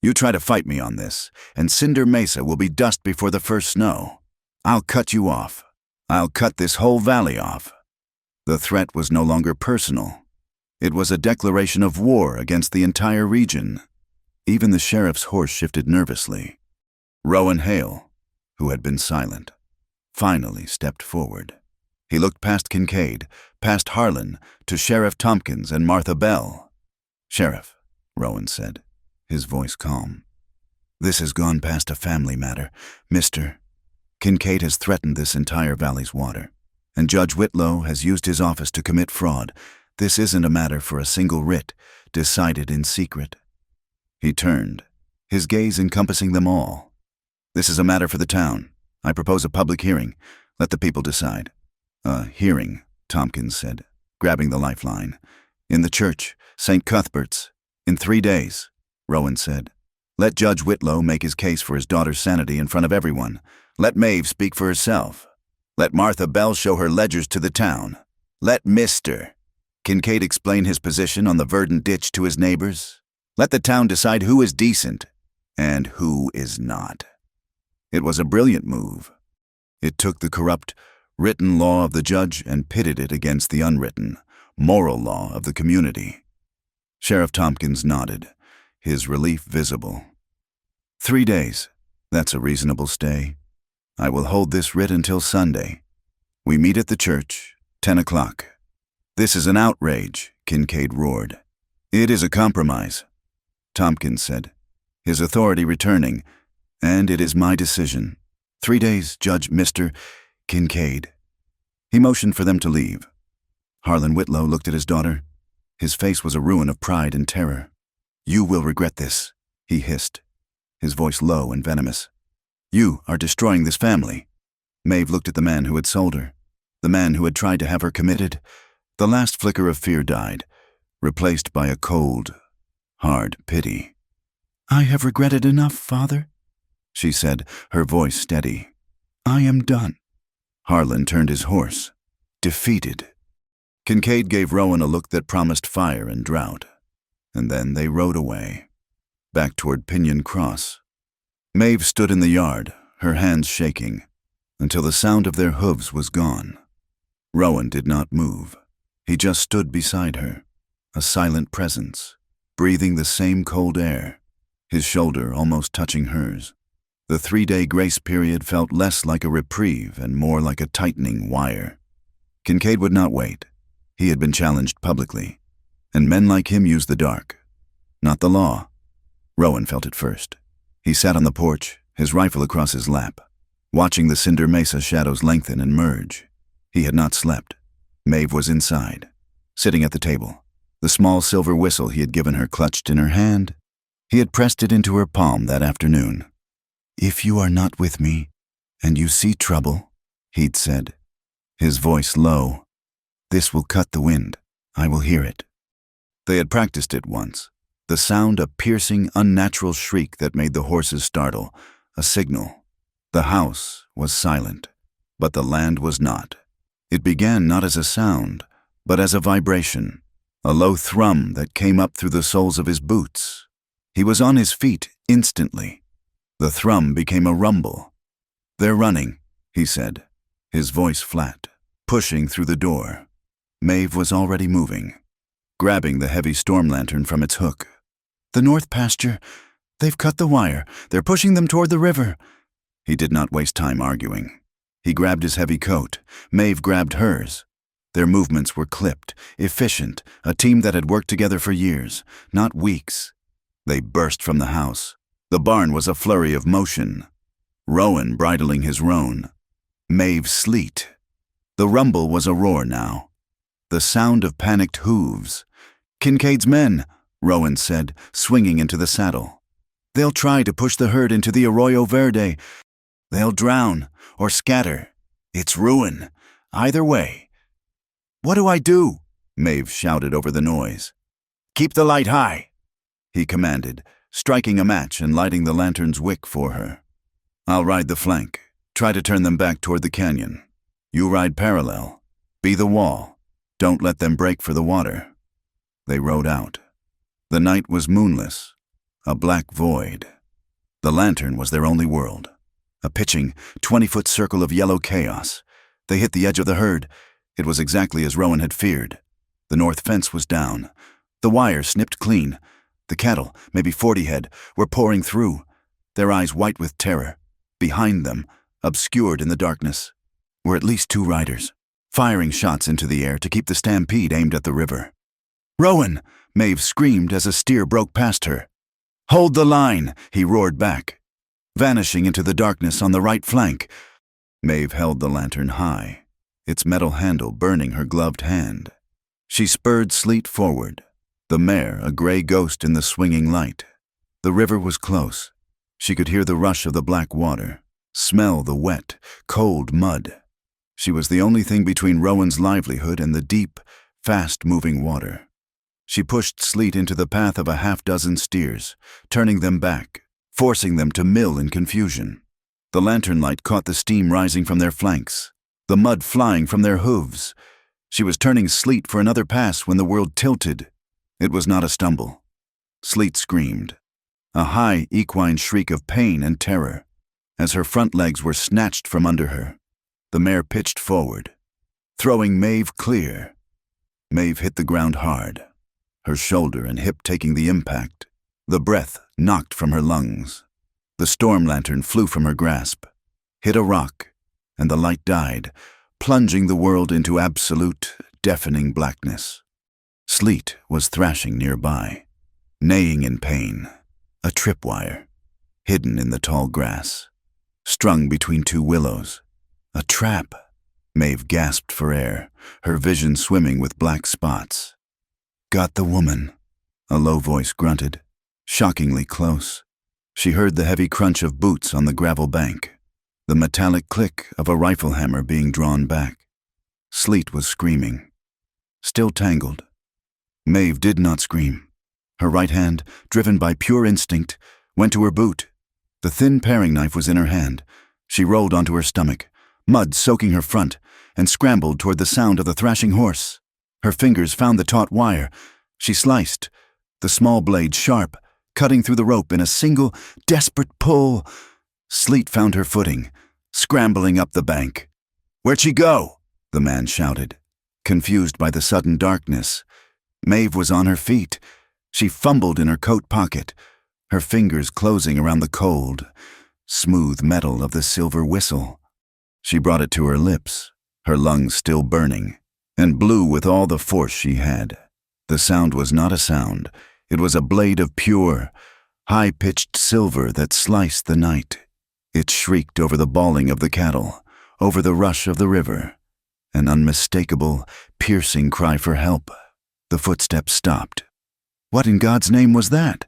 Speaker 1: You try to fight me on this, and Cinder Mesa will be dust before the first snow. I'll cut you off. I'll cut this whole valley off." The threat was no longer personal. It was a declaration of war against the entire region. Even the sheriff's horse shifted nervously. Rowan Hale, who had been silent, finally stepped forward. He looked past Kincaid, past Harlan, to Sheriff Tompkins and Martha Bell. "Sheriff," Rowan said, his voice calm, "this has gone past a family matter. Mr. Kincaid has threatened this entire valley's water, and Judge Whitlow has used his office to commit fraud. This isn't a matter for a single writ, decided in secret." He turned, his gaze encompassing them all. "This is a matter for the town. I propose a public hearing. Let the people decide." "A hearing," Tompkins said, grabbing the lifeline. "In the church, St. Cuthbert's. In 3 days," Rowan said. "Let Judge Whitlow make his case for his daughter's sanity in front of everyone. Let Maeve speak for herself. Let Martha Bell show her ledgers to the town. Let Mr. Kincaid explain his position on the verdant ditch to his neighbors. Let the town decide who is decent and who is not. It was a brilliant move. It took the corrupt, written law of the judge and pitted it against the unwritten, moral law of the community. Sheriff Tompkins nodded, his relief visible. 3 days. That's a reasonable stay. I will hold this writ until Sunday. We meet at the church, 10 o'clock. This is an outrage, Kincaid roared. It is a compromise, Tompkins said, his authority returning, and it is my decision. 3 days, Judge Mr. Kincaid. He motioned for them to leave. Harlan Whitlow looked at his daughter. His face was a ruin of pride and terror. You will regret this, he hissed, his voice low and venomous. You are destroying this family. Maeve looked at the man who had sold her, the man who had tried to have her committed. The last flicker of fear died, replaced by a cold, hard pity. I have regretted enough, Father, she said, her voice steady. I am done. Harlan turned his horse, defeated. Kincaid gave Rowan a look that promised fire and drought, and then they rode away, back toward Pinion Cross. Maeve stood in the yard, her hands shaking, until the sound of their hooves was gone. Rowan did not move. He just stood beside her, a silent presence, breathing the same cold air, his shoulder almost touching hers. The 3-day grace period felt less like a reprieve and more like a tightening wire. Kincaid would not wait. He had been challenged publicly, and men like him use the dark, not the law. Rowan felt it first. He sat on the porch, his rifle across his lap, watching the cinder mesa shadows lengthen and merge. He had not slept. Maeve was inside, sitting at the table, the small silver whistle he had given her clutched in her hand. He had pressed it into her palm that afternoon. If you are not with me, and you see trouble, he'd said, his voice low, this will cut the wind. I will hear it. They had practiced it once, the sound a piercing, unnatural shriek that made the horses startle, a signal. The house was silent, but the land was not. It began not as a sound, but as a vibration, a low thrum that came up through the soles of his boots. He was on his feet instantly. The thrum became a rumble. They're running, he said, his voice flat, pushing through the door. Maeve was already moving, grabbing the heavy storm lantern from its hook. The north pasture. They've cut the wire. They're pushing them toward the river. He did not waste time arguing. He grabbed his heavy coat. Maeve grabbed hers. Their movements were clipped, efficient, a team that had worked together for years, not weeks. They burst from the house. The barn was a flurry of motion. Rowan bridling his roan. Maeve sleet. The rumble was a roar now. The sound of panicked hooves. Kincaid's men, Rowan said, swinging into the saddle. They'll try to push the herd into the Arroyo Verde. They'll drown or scatter. It's ruin. Either way. What do I do? Maeve shouted over the noise. Keep the light high, he commanded, striking a match and lighting the lantern's wick for her. I'll ride the flank. Try to turn them back toward the canyon. You ride parallel. Be the wall. Don't let them break for the water. They rode out. The night was moonless, a black void. The lantern was their only world. A pitching, 20-foot circle of yellow chaos. They hit the edge of the herd. It was exactly as Rowan had feared. The north fence was down. The wire snipped clean. The cattle, maybe 40 head, were pouring through, their eyes white with terror. Behind them, obscured in the darkness, were at least 2 riders, firing shots into the air to keep the stampede aimed at the river. Rowan! Maeve screamed as a steer broke past her. Hold the line, he roared back, vanishing into the darkness on the right flank. Maeve held the lantern high, its metal handle burning her gloved hand. She spurred Sleet forward, the mare a gray ghost in the swinging light. The river was close. She could hear the rush of the black water, smell the wet, cold mud. She was the only thing between Rowan's livelihood and the deep, fast-moving water. She pushed Sleet into the path of a half-dozen steers, turning them back, forcing them to mill in confusion. The lantern light caught the steam rising from their flanks. the mud flying from their hooves. She was turning Sleet for another pass when the world tilted. It was not a stumble. Sleet screamed, a high equine shriek of pain and terror. As her front legs were snatched from under her, the mare pitched forward, throwing Maeve clear. Maeve hit the ground hard, her shoulder and hip taking the impact. The breath knocked from her lungs. The storm lantern flew from her grasp, hit a rock, and the light died, plunging the world into absolute, deafening blackness. Sleet was thrashing nearby, neighing in pain, a tripwire, hidden in the tall grass, strung between two willows. A trap! Maeve gasped for air, her vision swimming with black spots. Got the woman, a low voice grunted, shockingly close. She heard the heavy crunch of boots on the gravel bank, the metallic click of a rifle hammer being drawn back. Sleet was screaming, still tangled. Maeve did not scream. Her right hand, driven by pure instinct, went to her boot. The thin paring knife was in her hand. She rolled onto her stomach, mud soaking her front, and scrambled toward the sound of the thrashing horse. Her fingers found the taut wire. She sliced, the small blade sharp, cutting through the rope in a single, desperate pull. Sleet found her footing, scrambling up the bank. "Where'd she go?" the man shouted, confused by the sudden darkness. Maeve was on her feet. She fumbled in her coat pocket, her fingers closing around the cold, smooth metal of the silver whistle. She brought it to her lips, her lungs still burning, and blew with all the force she had. The sound was not a sound. It was a blade of pure, high-pitched silver that sliced the night. It shrieked over the bawling of the cattle, over the rush of the river, an unmistakable, piercing cry for help. The footsteps stopped. What in God's name was that?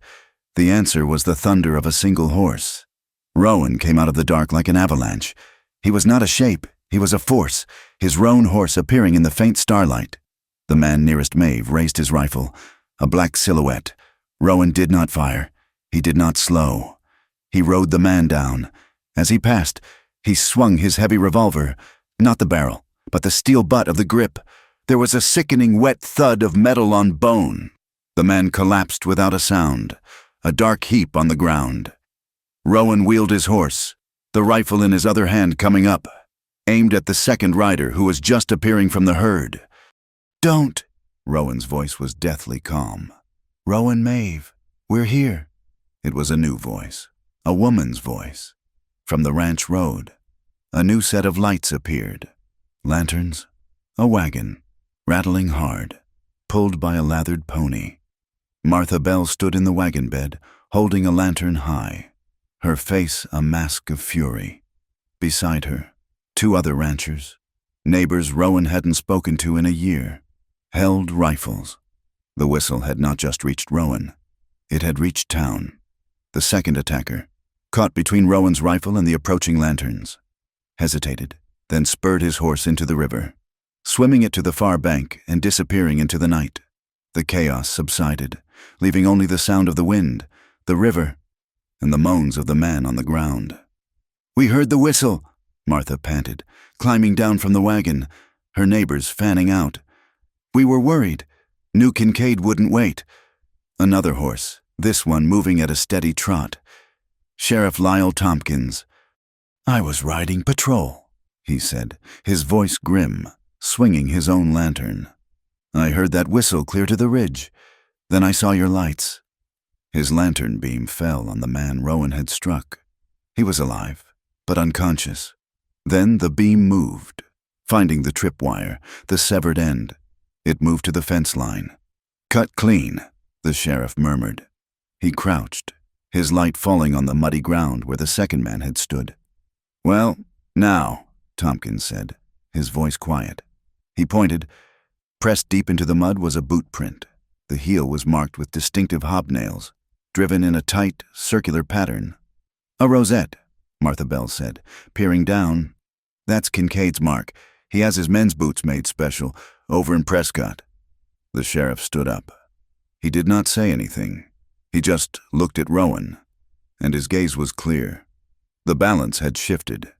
Speaker 1: The answer was the thunder of a single horse. Rowan came out of the dark like an avalanche. He was not a shape, he was a force, his roan horse appearing in the faint starlight. The man nearest Maeve raised his rifle, a black silhouette. Rowan did not fire. He did not slow. He rode the man down. As he passed, he swung his heavy revolver, not the barrel, but the steel butt of the grip. There was a sickening wet thud of metal on bone. The man collapsed without a sound, a dark heap on the ground. Rowan wheeled his horse, the rifle in his other hand coming up, aimed at the second rider who was just appearing from the herd. "Don't!" Rowan's voice was deathly calm. "Rowan, Maeve, we're here." It was a new voice, a woman's voice. From the ranch road, a new set of lights appeared. Lanterns, a wagon, rattling hard, pulled by a lathered pony. Martha Bell stood in the wagon bed, holding a lantern high, her face a mask of fury. Beside her, two other ranchers, neighbors Rowan hadn't spoken to in a year, held rifles. The whistle had not just reached Rowan. It had reached town. The second attacker, caught between Rowan's rifle and the approaching lanterns, hesitated, then spurred his horse into the river, swimming it to the far bank and disappearing into the night. The chaos subsided, leaving only the sound of the wind, the river, and the moans of the man on the ground. "We heard the whistle," Martha panted, climbing down from the wagon, her neighbors fanning out. "We were worried. Knew Kincaid wouldn't wait." Another horse, this one moving at a steady trot. Sheriff Lyle Tompkins. "I was riding patrol," he said, his voice grim, swinging his own lantern. "I heard that whistle clear to the ridge. Then I saw your lights." His lantern beam fell on the man Rowan had struck. He was alive, but unconscious. Then the beam moved, finding the tripwire, the severed end. It moved to the fence line. "Cut clean," the sheriff murmured. He crouched, his light falling on the muddy ground where the second man had stood. "Well, now," Tompkins said, his voice quiet. He pointed. Pressed deep into the mud was a boot print. The heel was marked with distinctive hobnails, driven in a tight, circular pattern. "A rosette," Martha Bell said, peering down. "That's Kincaid's mark. He has his men's boots made special, over in Prescott." The sheriff stood up. He did not say anything. He just looked at Rowan, and his gaze was clear. The balance had shifted.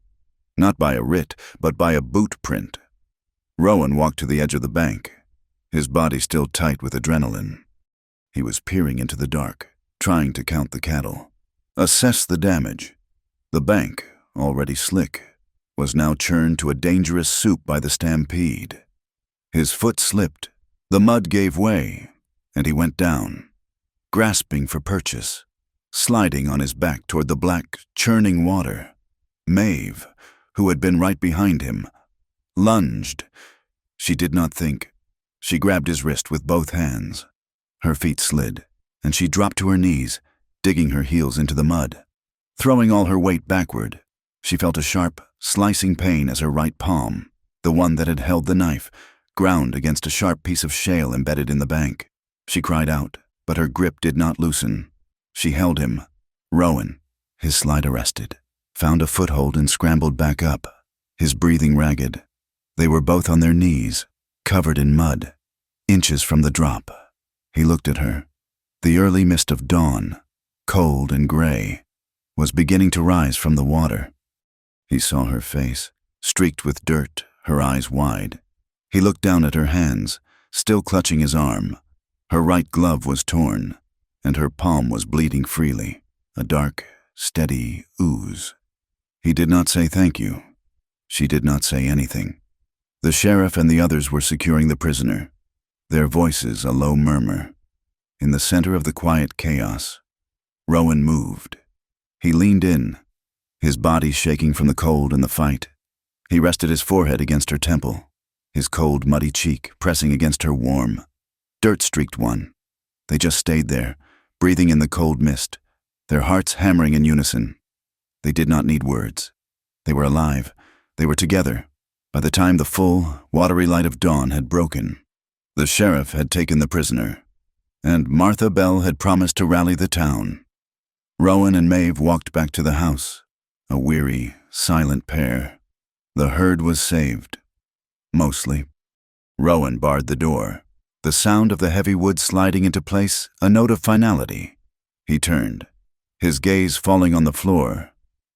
Speaker 1: Not by a writ, but by a boot print. Rowan walked to the edge of the bank, his body still tight with adrenaline. He was peering into the dark, trying to count the cattle, assess the damage. The bank, already slick, was now churned to a dangerous soup by the stampede. His foot slipped, the mud gave way, and he went down, grasping for purchase, sliding on his back toward the black, churning water. Maeve, who had been right behind him, lunged. She did not think. She grabbed his wrist with both hands. Her feet slid, and she dropped to her knees, digging her heels into the mud. Throwing all her weight backward, she felt a sharp, slicing pain as her right palm, the one that had held the knife, ground against a sharp piece of shale embedded in the bank. She cried out, but her grip did not loosen. She held him. Rowan, his slide arrested, found a foothold and scrambled back up, his breathing ragged. They were both on their knees, covered in mud, inches from the drop. He looked at her. The early mist of dawn, cold and gray, was beginning to rise from the water. He saw her face, streaked with dirt, her eyes wide. He looked down at her hands, still clutching his arm. Her right glove was torn, and her palm was bleeding freely, a dark, steady ooze. He did not say thank you. She did not say anything. The sheriff and the others were securing the prisoner, their voices a low murmur. In the center of the quiet chaos, Rowan moved. He leaned in, his body shaking from the cold and the fight. He rested his forehead against her temple, his cold, muddy cheek pressing against her warm, dirt-streaked one. They just stayed there, breathing in the cold mist, their hearts hammering in unison. They did not need words. They were alive. They were together. By the time the full, watery light of dawn had broken, the sheriff had taken the prisoner, and Martha Bell had promised to rally the town. Rowan and Maeve walked back to the house, a weary, silent pair. The herd was saved. Mostly. Rowan barred the door, the sound of the heavy wood sliding into place a note of finality. He turned, his gaze falling on the floor,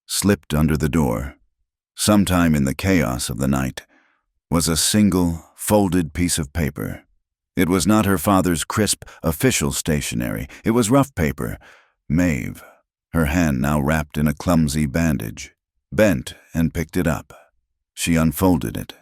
Speaker 1: slipped under the door. Sometime in the chaos of the night was a single, folded piece of paper. It was not her father's crisp, official stationery. It was rough paper. Maeve, her hand now wrapped in a clumsy bandage, bent and picked it up. She unfolded it.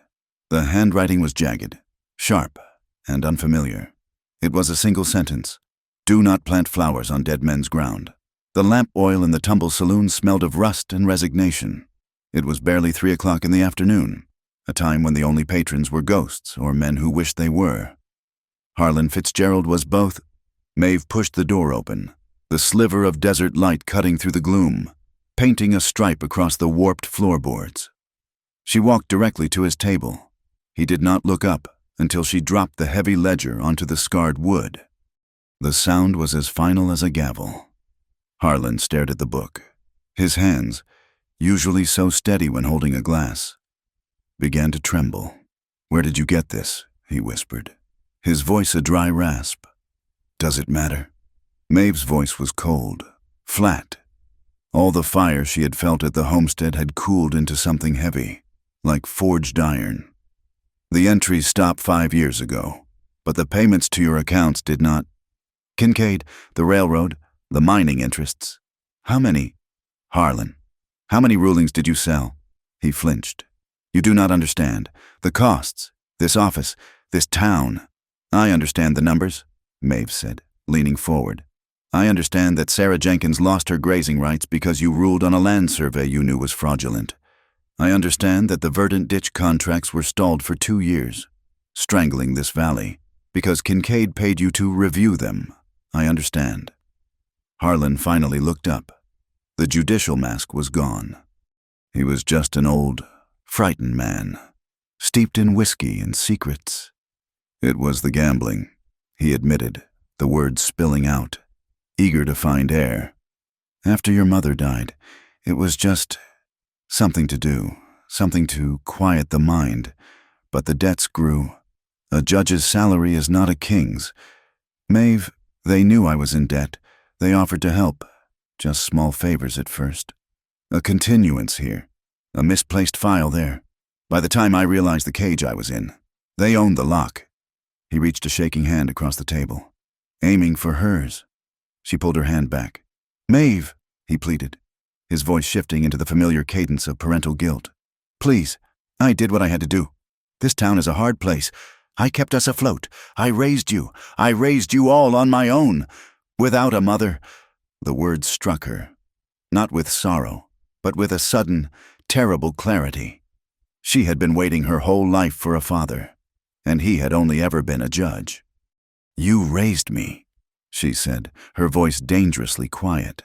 Speaker 1: The handwriting was jagged, sharp, and unfamiliar. It was a single sentence. Do not plant flowers on dead men's ground. The lamp oil in the tumble saloon smelled of rust and resignation. It was barely 3 o'clock in the afternoon, a time when the only patrons were ghosts or men who wished they were. Harlan Fitzgerald was both. Maeve pushed the door open, the sliver of desert light cutting through the gloom, painting a stripe across the warped floorboards. She walked directly to his table. He did not look up until she dropped the heavy ledger onto the scarred wood. The sound was as final as a gavel. Harlan stared at the book. His hands, usually so steady when holding a glass, began to tremble. Where did you get this? He whispered, his voice a dry rasp. Does it matter? Maeve's voice was cold, flat. All the fire she had felt at the homestead had cooled into something heavy, like forged iron. The entries stopped 5 years ago, but the payments to your accounts did not. Kincaid, the railroad, the mining interests. How many? Harlan, how many rulings did you sell? He flinched. You do not understand. The costs, this office, this town. I understand the numbers, Maeve said, leaning forward. I understand that Sarah Jenkins lost her grazing rights because you ruled on a land survey you knew was fraudulent. I understand that the verdant ditch contracts were stalled for 2 years, strangling this valley, because Kincaid paid you to review them. I understand. Harlan finally looked up. The judicial mask was gone. He was just an old, frightened man, steeped in whiskey and secrets. It was the gambling, he admitted, the words spilling out, eager to find air. After your mother died, it was just something to do, something to quiet the mind, but the debts grew. A judge's salary is not a king's. Maeve, they knew I was in debt. They offered to help, just small favors at first. A continuance here. A misplaced file there. By the time I realized the cage I was in, they owned the lock. He reached a shaking hand across the table, aiming for hers. She pulled her hand back. "Maeve," he pleaded, his voice shifting into the familiar cadence of parental guilt. "Please, I did what I had to do. This town is a hard place. I kept us afloat. I raised you. I raised you all on my own. Without a mother." The words struck her, not with sorrow, but with a sudden, terrible clarity. She had been waiting her whole life for a father, and he had only ever been a judge. "You raised me," she said, her voice dangerously quiet.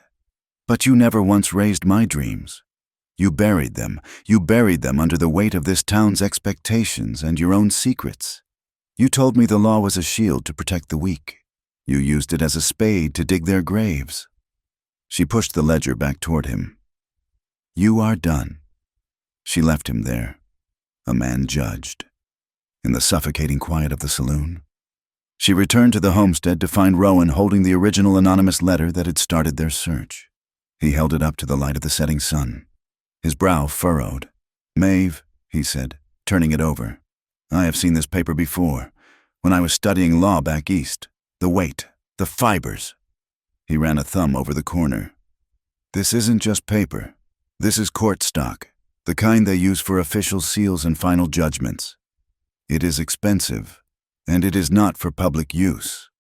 Speaker 1: "But you never once raised my dreams. You buried them. You buried them under the weight of this town's expectations and your own secrets. You told me the law was a shield to protect the weak. You used it as a spade to dig their graves." She pushed the ledger back toward him. "You are done." She left him there, a man judged, in the suffocating quiet of the saloon. She returned to the homestead to find Rowan holding the original anonymous letter that had started their search. He held it up to the light of the setting sun, his brow furrowed. "Maeve," he said, turning it over, "I have seen this paper before, when I was studying law back east. The weight, the fibers." He ran a thumb over the corner. "This isn't just paper. This is court stock, the kind they use for official seals and final judgments. It is expensive, and it is not for public use."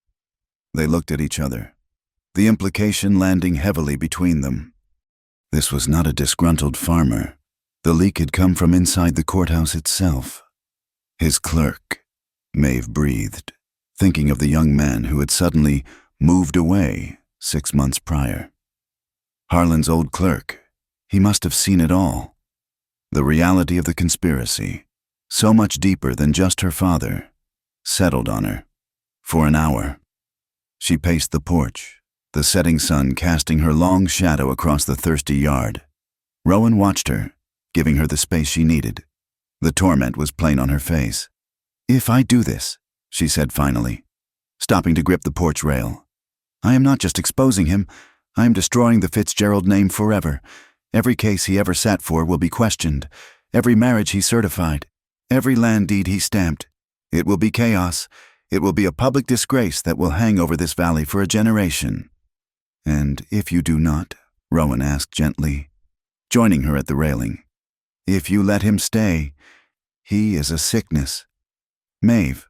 Speaker 1: They looked at each other, the implication landing heavily between them. This was not a disgruntled farmer. The leak had come from inside the courthouse itself. His clerk, Maeve breathed, thinking of the young man who had suddenly moved away 6 months prior. Harlan's old clerk. He must have seen it all. The reality of the conspiracy, so much deeper than just her father, settled on her. For an hour, she paced the porch, the setting sun casting her long shadow across the thirsty yard. Rowan watched her, giving her the space she needed. The torment was plain on her face. "If I do this," she said finally, stopping to grip the porch rail, "I am not just exposing him, I am destroying the Fitzgerald name forever. Every case he ever sat for will be questioned, every marriage he certified, every land deed he stamped. It will be chaos. It will be a public disgrace that will hang over this valley for a generation." "And if you do not?" Rowan asked gently, joining her at the railing. "If you let him stay, he is a sickness. Maeve,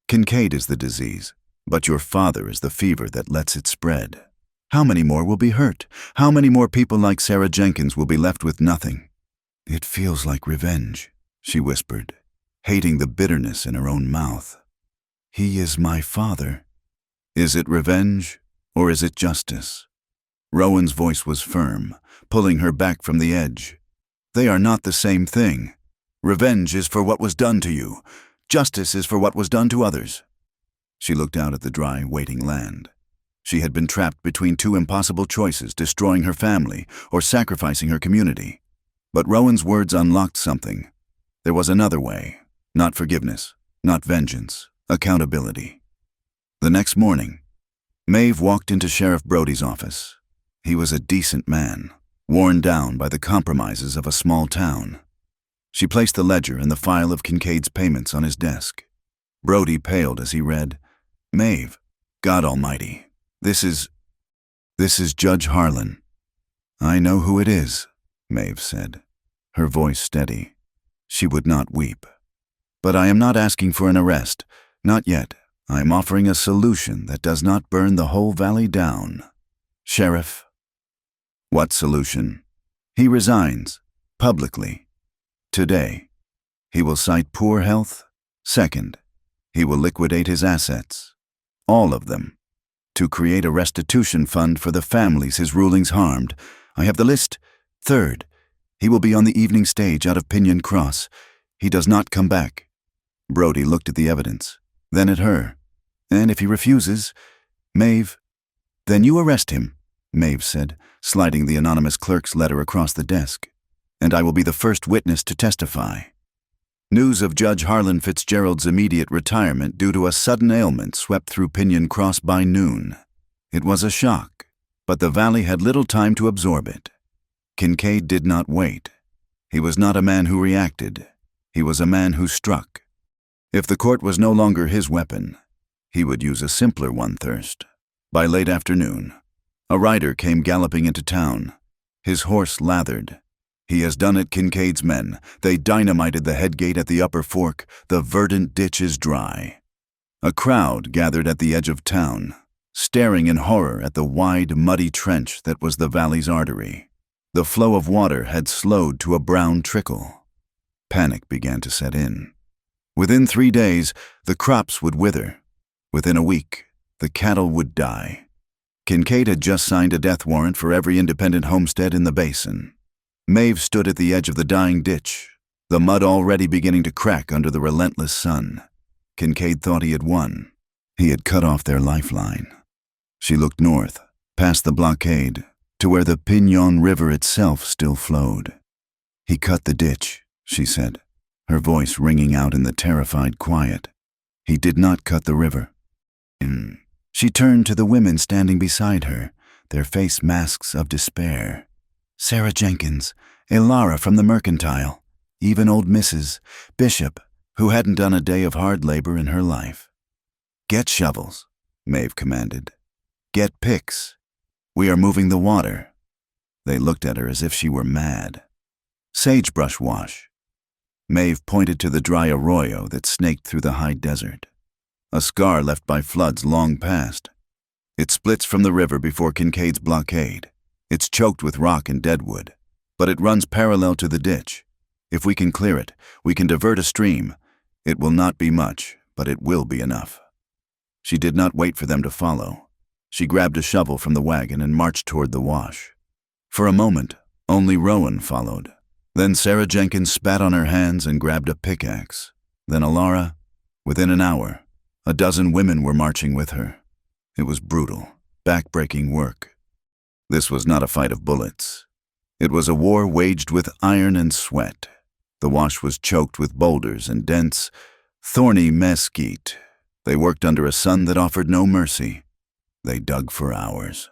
Speaker 1: Kincaid is the disease, but your father is the fever that lets it spread. How many more will be hurt? How many more people like Sarah Jenkins will be left with nothing?" "It feels like revenge," she whispered, hating the bitterness in her own mouth. "He is my father." "Is it revenge, or is it justice?" Rowan's voice was firm, pulling her back from the edge. "They are not the same thing. Revenge is for what was done to you. Justice is for what was done to others." She looked out at the dry, waiting land. She had been trapped between two impossible choices, destroying her family or sacrificing her community. But Rowan's words unlocked something. There was another way, not forgiveness, not vengeance, accountability. The next morning, Maeve walked into Sheriff Brody's office. He was a decent man, worn down by the compromises of a small town. She placed the ledger and the file of Kincaid's payments on his desk. Brody paled as he read, "Maeve, God Almighty, This is Judge Harlan." "I know who it is," Maeve said, her voice steady. She would not weep. "But I am not asking for an arrest. Not yet. I am offering a solution that does not burn the whole valley down. Sheriff." "What solution?" "He resigns. Publicly. Today. He will cite poor health. Second, he will liquidate his assets. All of them. To create a restitution fund for the families his rulings harmed. I have the list. Third, he will be on the evening stage out of Pinion Cross. He does not come back." Brody looked at the evidence, then at her. "And if he refuses, Maeve—" "Then you arrest him," Maeve said, sliding the anonymous clerk's letter across the desk. "And I will be the first witness to testify." News of Judge Harlan Fitzgerald's immediate retirement due to a sudden ailment swept through Pinion Cross by noon. It was a shock, but the valley had little time to absorb it. Kincaid did not wait. He was not a man who reacted. He was a man who struck. If the court was no longer his weapon, he would use a simpler one first. By late afternoon, a rider came galloping into town. His horse lathered. He has done it, Kincaid's men. They dynamited the head gate at the upper fork. The verdant ditch is dry. A crowd gathered at the edge of town, staring in horror at the wide, muddy trench that was the valley's artery. The flow of water had slowed to a brown trickle. Panic began to set in. Within 3 days, the crops would wither. Within a week, the cattle would die. Kincaid had just signed a death warrant for every independent homestead in the basin. Maeve stood at the edge of the dying ditch, the mud already beginning to crack under the relentless sun. Kincaid thought he had won. He had cut off their lifeline. She looked north, past the blockade, to where the Pignon River itself still flowed. "He cut the ditch," she said, her voice ringing out in the terrified quiet. "He did not cut the river." She turned to the women standing beside her, their face masks of despair. Sarah Jenkins, Ilara from the Mercantile, even old Mrs. Bishop, who hadn't done a day of hard labor in her life. "Get shovels," Maeve commanded. "Get picks. We are moving the water." They looked at her as if she were mad. "Sagebrush wash." Maeve pointed to the dry arroyo that snaked through the high desert, a scar left by floods long past. It splits from the river before Kincaid's blockade. It's choked with rock and deadwood, but it runs parallel to the ditch. If we can clear it, we can divert a stream. It will not be much, but it will be enough. She did not wait for them to follow. She grabbed a shovel from the wagon and marched toward the wash. For a moment, only Rowan followed. Then Sarah Jenkins spat on her hands and grabbed a pickaxe. Then Ilara. Within an hour, a dozen women were marching with her. It was brutal, back-breaking work. This was not a fight of bullets. It was a war waged with iron and sweat. The wash was choked with boulders and dense, thorny mesquite. They worked under a sun that offered no mercy. They dug for hours,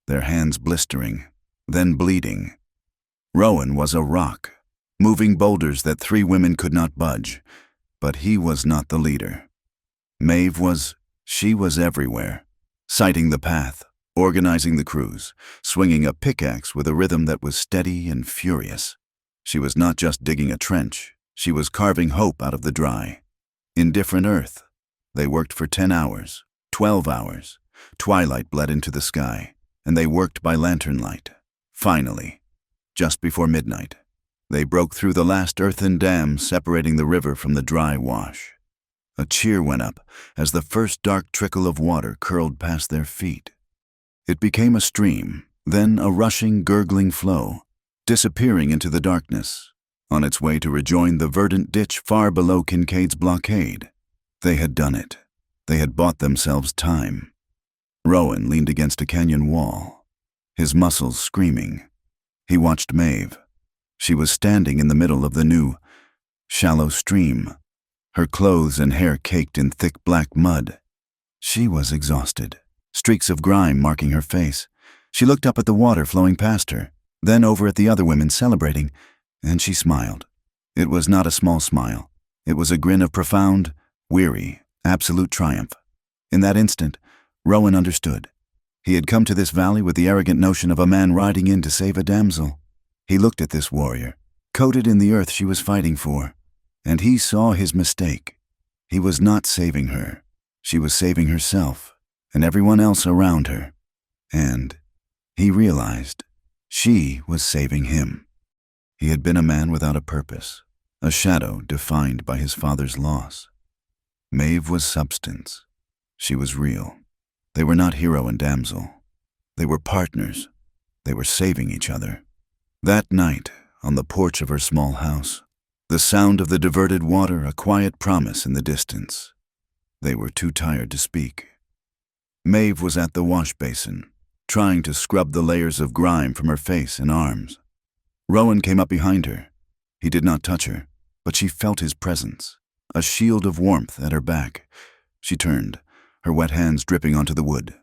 Speaker 1: their hands blistering, then bleeding. Rowan was a rock, moving boulders that 3 women could not budge, but he was not the leader. Maeve was, she was everywhere, sighting the path, organizing the crews, swinging a pickaxe with a rhythm that was steady and furious. She was not just digging a trench, she was carving hope out of the dry. Indifferent earth. They worked for 10 hours, 12 hours. Twilight bled into the sky, and they worked by lantern light. Finally, just before midnight, they broke through the last earthen dam separating the river from the dry wash. A cheer went up as the first dark trickle of water curled past their feet. It became a stream, then a rushing, gurgling flow, disappearing into the darkness, on its way to rejoin the verdant ditch far below Kincaid's blockade. They had done it. They had bought themselves time. Rowan leaned against a canyon wall, his muscles screaming. He watched Maeve. She was standing in the middle of the new, shallow stream, her clothes and hair caked in thick black mud. She was exhausted, streaks of grime marking her face. She looked up at the water flowing past her, then over at the other women celebrating, and she smiled. It was not a small smile. It was a grin of profound, weary, absolute triumph. In that instant, Rowan understood. He had come to this valley with the arrogant notion of a man riding in to save a damsel. He looked at this warrior, coated in the earth she was fighting for, and he saw his mistake. He was not saving her. She was saving herself and everyone else around her. And he realized she was saving him. He had been a man without a purpose, a shadow defined by his father's loss. Maeve was substance. She was real. They were not hero and damsel. They were partners. They were saving each other. That night, on the porch of her small house, the sound of the diverted water a quiet promise in the distance. They were too tired to speak. Maeve was at the wash basin, trying to scrub the layers of grime from her face and arms. Rowan came up behind her. He did not touch her, but she felt his presence, a shield of warmth at her back. She turned, her wet hands dripping onto the wood.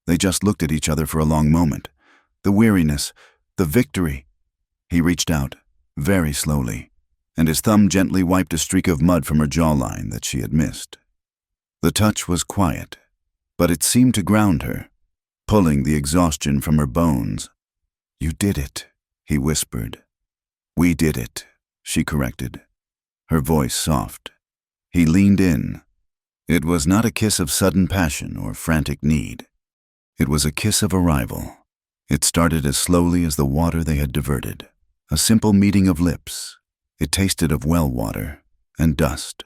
Speaker 1: They just looked at each other for a long moment. The weariness, the victory. He reached out, very slowly, and his thumb gently wiped a streak of mud from her jawline that she had missed. The touch was quiet, but it seemed to ground her, pulling the exhaustion from her bones. "You did it," he whispered. "We did it," she corrected, her voice soft. He leaned in. It was not a kiss of sudden passion or frantic need. It was a kiss of arrival. It started as slowly as the water they had diverted, a simple meeting of lips. It tasted of well water and dust,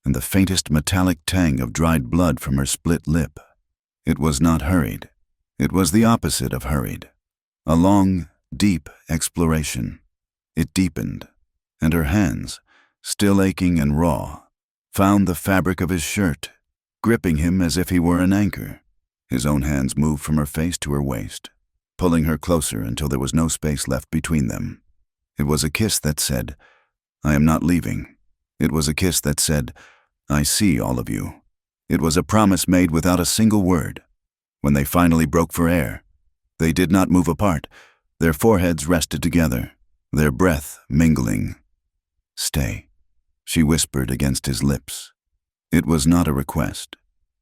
Speaker 1: and the faintest metallic tang of dried blood from her split lip. It was not hurried. It was the opposite of hurried. A long, deep exploration. It deepened, and her hands, still aching and raw, found the fabric of his shirt, gripping him as if he were an anchor. His own hands moved from her face to her waist, pulling her closer until there was no space left between them. It was a kiss that said, "I am not leaving." It was a kiss that said, "I see all of you." It was a promise made without a single word. When they finally broke for air, they did not move apart. Their foreheads rested together, their breath mingling. "Stay," she whispered against his lips. It was not a request.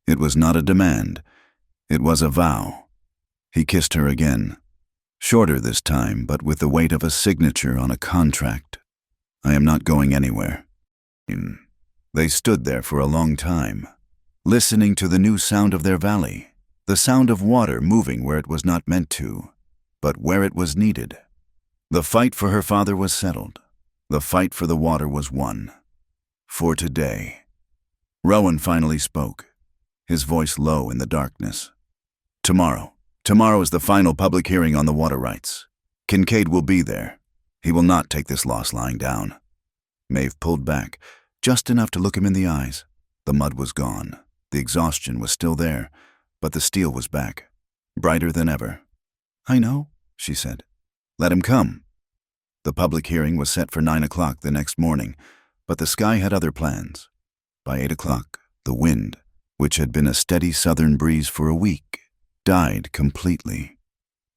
Speaker 1: It was not a demand. It was a vow. He kissed her again, shorter this time, but with the weight of a signature on a contract. "I am not going anywhere." They stood there for a long time, listening to the new sound of their valley, the sound of water moving where it was not meant to, but where it was needed. The fight for her father was settled. The fight for the water was won. For today. Rowan finally spoke, his voice low in the darkness. Tomorrow is the final public hearing on the water rights. Kincaid will be there. He will not take this loss lying down. Maeve pulled back, just enough to look him in the eyes. The mud was gone. The exhaustion was still there, but the steel was back, brighter than ever. "I know," she said. "Let him come." The public hearing was set for 9 o'clock the next morning, but the sky had other plans. By 8 o'clock, the wind, which had been a steady southern breeze for a week, died completely.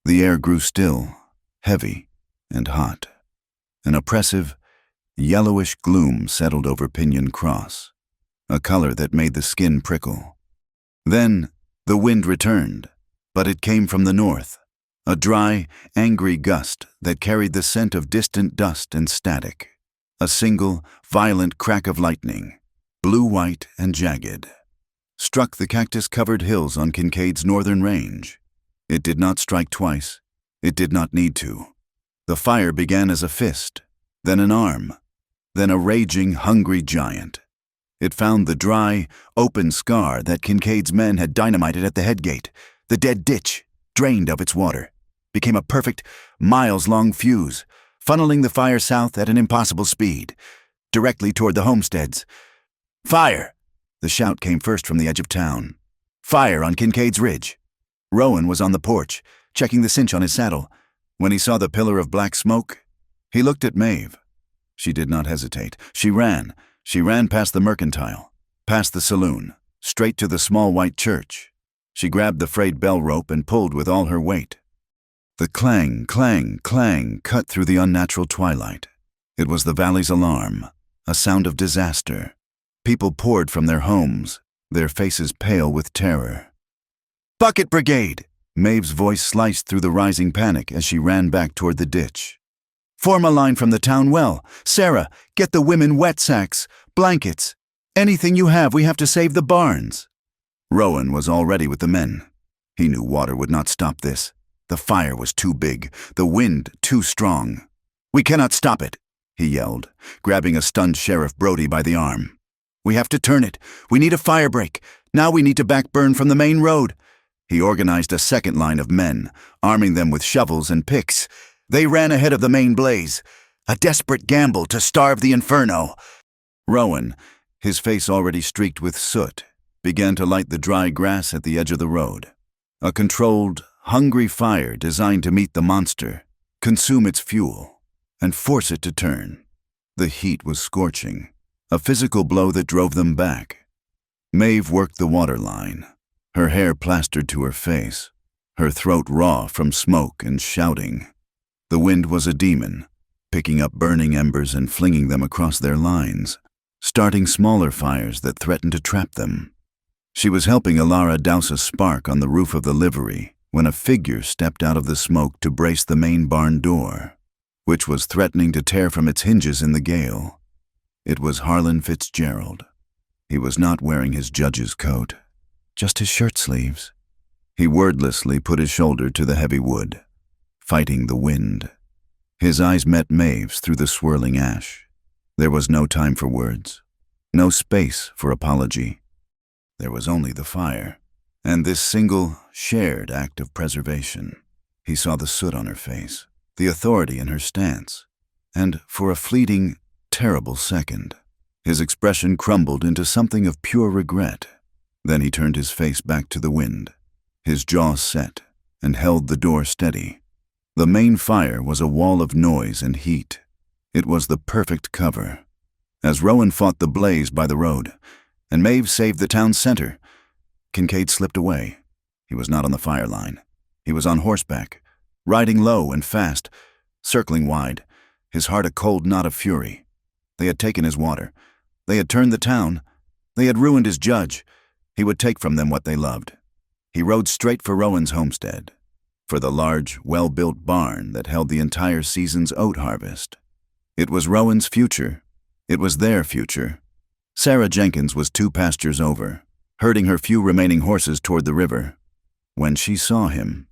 Speaker 1: The air grew still, heavy, and hot. An oppressive, yellowish gloom settled over Pinyon Cross, a color that made the skin prickle. Then the wind returned, but it came from the north, a dry, angry gust that carried the scent of distant dust and static. A single, violent crack of lightning, blue-white and jagged, struck the cactus-covered hills on Kincaid's northern range. It did not strike twice. It did not need to. The fire began as a fist, then an arm, then a raging, hungry giant. It found the dry, open scar that Kincaid's men had dynamited at the headgate. The dead ditch, drained of its water, became a perfect, miles-long fuse, funneling the fire south at an impossible speed, directly toward the homesteads. "Fire!" The shout came first from the edge of town. "Fire on Kincaid's Ridge!" Rowan was on the porch, checking the cinch on his saddle. When he saw the pillar of black smoke, he looked at Maeve. She did not hesitate. She ran. She ran past the mercantile, past the saloon, straight to the small white church. She grabbed the frayed bell rope and pulled with all her weight. The clang, clang, clang cut through the unnatural twilight. It was the valley's alarm, a sound of disaster. People poured from their homes, their faces pale with terror. "Bucket Brigade!" Maeve's voice sliced through the rising panic as she ran back toward the ditch. "Form a line from the town well. Sarah, get the women wet sacks, blankets. Anything you have, we have to save the barns." Rowan was already with the men. He knew water would not stop this. The fire was too big, the wind too strong. "We cannot stop it," he yelled, grabbing a stunned Sheriff Brody by the arm. "We have to turn it. We need a fire break. Now we need to backburn from the main road." He organized a second line of men, arming them with shovels and picks. They ran ahead of the main blaze. A desperate gamble to starve the inferno. Rowan, his face already streaked with soot, began to light the dry grass at the edge of the road. A controlled, hungry fire designed to meet the monster, consume its fuel, and force it to turn. The heat was scorching, a physical blow that drove them back. Maeve worked the water line, her hair plastered to her face, her throat raw from smoke and shouting. The wind was a demon, picking up burning embers and flinging them across their lines, starting smaller fires that threatened to trap them. She was helping Alara douse a spark on the roof of the livery when a figure stepped out of the smoke to brace the main barn door, which was threatening to tear from its hinges in the gale. It was Harlan Fitzgerald. He was not wearing his judge's coat, just his shirt sleeves. He wordlessly put his shoulder to the heavy wood, fighting the wind. His eyes met Maeve's through the swirling ash. There was no time for words, no space for apology. There was only the fire, and this single, shared act of preservation. He saw the soot on her face, the authority in her stance, and for a fleeting, terrible second, his expression crumbled into something of pure regret. Then he turned his face back to the wind, his jaw set, and held the door steady. The main fire was a wall of noise and heat. It was the perfect cover. As Rowan fought the blaze by the road, and Maeve saved the town center, Kincaid slipped away. He was not on the fire line. He was on horseback, riding low and fast, circling wide, his heart a cold knot of fury. They had taken his water. They had turned the town. They had ruined his judge. He would take from them what they loved. He rode straight for Rowan's homestead, for the large, well-built barn that held the entire season's oat harvest. It was Rowan's future. It was their future. Sarah Jenkins was 2 pastures over, herding her few remaining horses toward the river. When she saw him,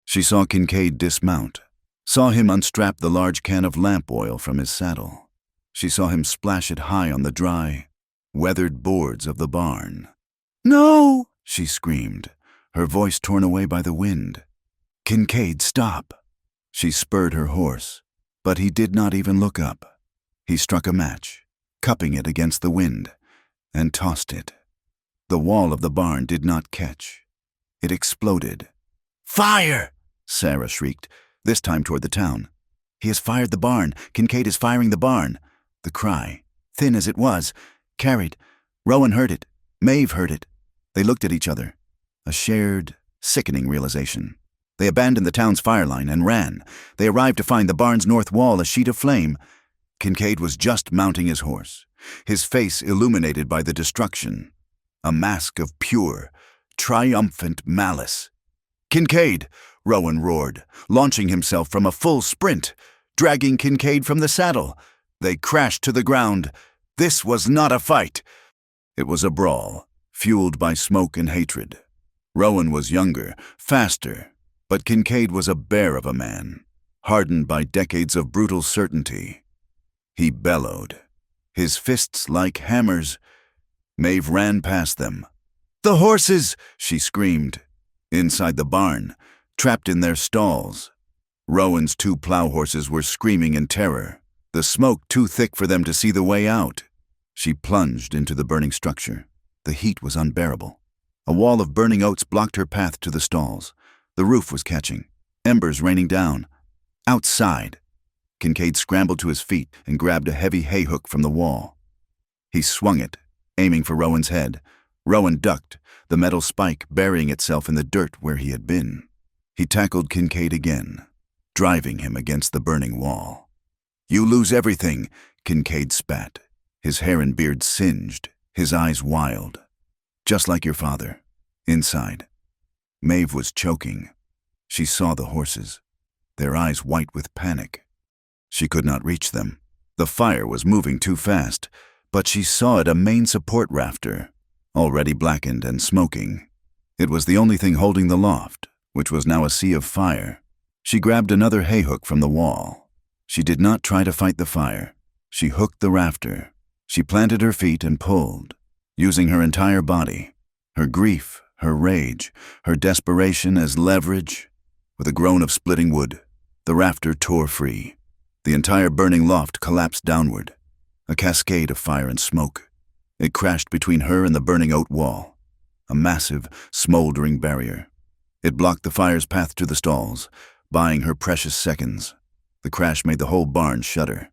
Speaker 1: she saw Kincaid dismount, saw him unstrap the large can of lamp oil from his saddle. She saw him splash it high on the dry, weathered boards of the barn. "No!" she screamed, her voice torn away by the wind. "Kincaid, stop!" She spurred her horse, but he did not even look up. He struck a match, cupping it against the wind, and tossed it. The wall of the barn did not catch. It exploded. "Fire!" Sarah shrieked, this time toward the town. "He has fired the barn. Kincaid is firing the barn." The cry, thin as it was, carried. Rowan heard it. Maeve heard it. They looked at each other. A shared, sickening realization. They abandoned the town's fire line and ran. They arrived to find the barn's north wall a sheet of flame. Kincaid was just mounting his horse, his face illuminated by the destruction. A mask of pure, triumphant malice. "Kincaid!" Rowan roared, launching himself from a full sprint, dragging Kincaid from the saddle. They crashed to the ground. This was not a fight. It was a brawl, fueled by smoke and hatred. Rowan was younger, faster, but Kincaid was a bear of a man, hardened by decades of brutal certainty. He bellowed, his fists like hammers. Maeve ran past them. "The horses!" she screamed. Inside the barn, trapped in their stalls, Rowan's 2 plow horses were screaming in terror, the smoke too thick for them to see the way out. She plunged into the burning structure. The heat was unbearable. A wall of burning oats blocked her path to the stalls. The roof was catching, embers raining down. Outside, Kincaid scrambled to his feet and grabbed a heavy hay hook from the wall. He swung it, aiming for Rowan's head. Rowan ducked, the metal spike burying itself in the dirt where he had been. He tackled Kincaid again, driving him against the burning wall. "You lose everything," Kincaid spat, his hair and beard singed, his eyes wild. "Just like your father." Inside, Maeve was choking. She saw the horses, their eyes white with panic. She could not reach them. The fire was moving too fast, but she saw it a main support rafter, already blackened and smoking. It was the only thing holding the loft, which was now a sea of fire. She grabbed another hay hook from the wall. She did not try to fight the fire. She hooked the rafter. She planted her feet and pulled, using her entire body, her grief, her rage, her desperation as leverage. With a groan of splitting wood, the rafter tore free. The entire burning loft collapsed downward, a cascade of fire and smoke. It crashed between her and the burning oat wall, a massive, smoldering barrier. It blocked the fire's path to the stalls, buying her precious seconds. The crash made the whole barn shudder.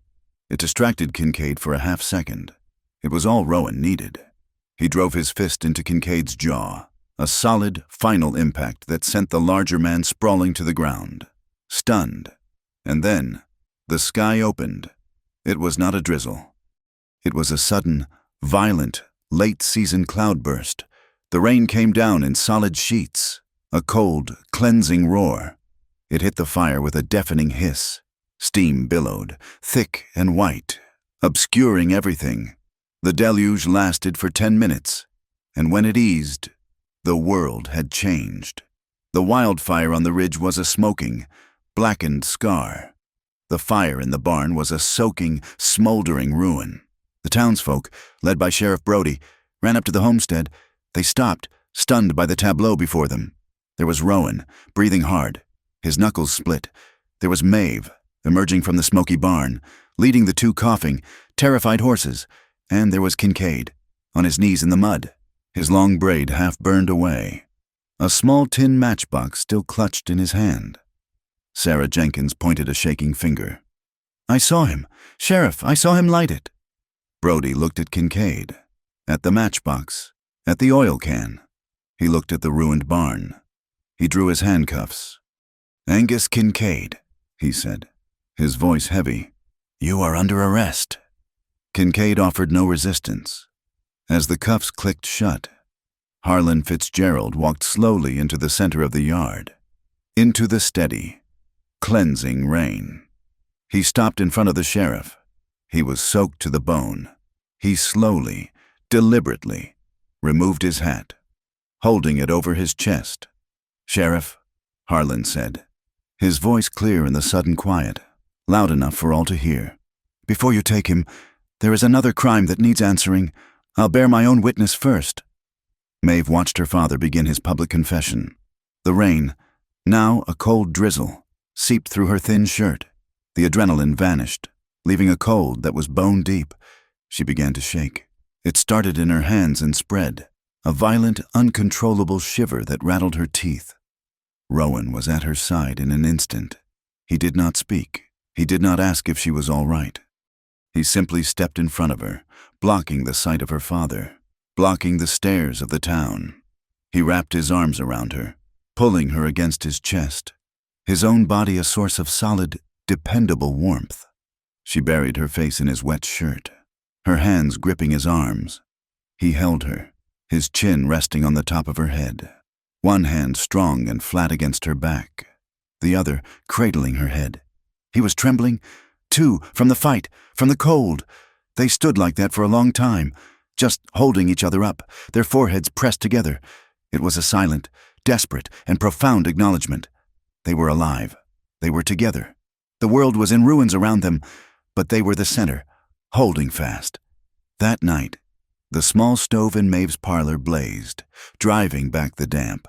Speaker 1: It distracted Kincaid for a half-second. It was all Rowan needed. He drove his fist into Kincaid's jaw, a solid, final impact that sent the larger man sprawling to the ground, stunned. And then, The sky opened. It was not a drizzle. It was a sudden, violent, late-season cloudburst. The rain came down in solid sheets, a cold, cleansing roar. It hit the fire with a deafening hiss. Steam billowed, thick and white, obscuring everything. The deluge lasted for 10 minutes, and when it eased, the world had changed. The wildfire on the ridge was a smoking, blackened scar. The fire in the barn was a soaking, smoldering ruin. The townsfolk, led by Sheriff Brody, ran up to the homestead. They stopped, stunned by the tableau before them. There was Rowan, breathing hard, his knuckles split. There was Maeve, emerging from the smoky barn, leading the two coughing, terrified horses. And there was Kincaid, on his knees in the mud, his long braid half burned away. A small tin matchbox still clutched in his hand. Sarah Jenkins pointed a shaking finger. "I saw him. Sheriff, I saw him light it." Brody looked at Kincaid, at the matchbox, at the oil can. He looked at the ruined barn. He drew his handcuffs. "Angus Kincaid," he said, his voice heavy. "You are under arrest." Kincaid offered no resistance. As the cuffs clicked shut, Harlan Fitzgerald walked slowly into the center of the yard, into the steady, cleansing rain. He stopped in front of the sheriff. He was soaked to the bone. He slowly, deliberately, removed his hat, holding it over his chest. "Sheriff," Harlan said, his voice clear in the sudden quiet, loud enough for all to hear. "Before you take him, there is another crime that needs answering. I'll bear my own witness first." Maeve watched her father begin his public confession. The rain, now a cold drizzle, seeped through her thin shirt. The adrenaline vanished, leaving a cold that was bone deep. She began to shake. It started in her hands and spread, a violent, uncontrollable shiver that rattled her teeth. Rowan was at her side in an instant. He did not speak. He did not ask if she was all right. He simply stepped in front of her, blocking the sight of her father, blocking the stares of the town. He wrapped his arms around her, pulling her against his chest, his own body a source of solid, dependable warmth. She buried her face in his wet shirt, her hands gripping his arms. He held her, his chin resting on the top of her head, one hand strong and flat against her back, the other cradling her head. He was trembling, too, from the fight, from the cold. They stood like that for a long time, just holding each other up, their foreheads pressed together. It was a silent, desperate, and profound acknowledgement. They were alive. They were together. The world was in ruins around them, but they were the center, holding fast. That night, the small stove in Maeve's parlor blazed, driving back the damp.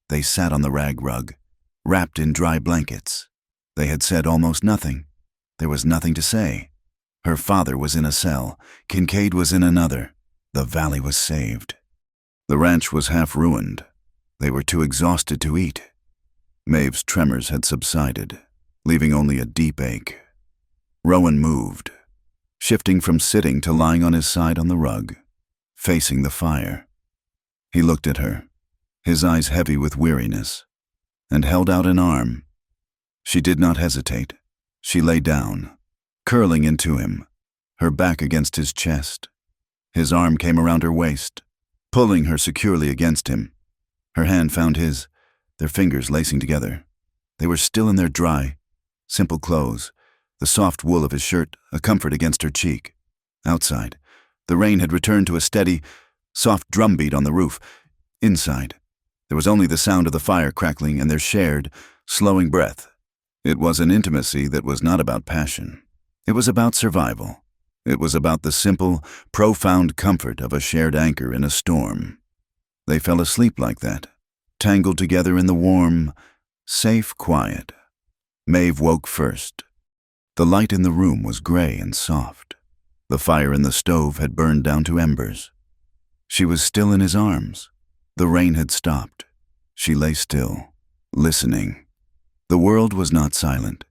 Speaker 1: They sat on the rag rug, wrapped in dry blankets. They had said almost nothing. There was nothing to say. Her father was in a cell. Kincaid was in another. The valley was saved. The ranch was half ruined. They were too exhausted to eat. Maeve's tremors had subsided, leaving only a deep ache. Rowan moved, shifting from sitting to lying on his side on the rug, facing the fire. He looked at her, his eyes heavy with weariness, and held out an arm. She did not hesitate. She lay down, curling into him, her back against his chest. His arm came around her waist, pulling her securely against him. Her hand found his, their fingers lacing together. They were still in their dry, simple clothes, the soft wool of his shirt a comfort against her cheek. Outside, the rain had returned to a steady, soft drumbeat on the roof. Inside, there was only the sound of the fire crackling and their shared, slowing breath. It was an intimacy that was not about passion. It was about survival. It was about the simple, profound comfort of a shared anchor in a storm. They fell asleep like that, tangled together in the warm, safe quiet. Maeve woke first. The light in the room was gray and soft. The fire in the stove had burned down to embers. She was still in his arms. The rain had stopped. She lay still, listening. The world was not silent.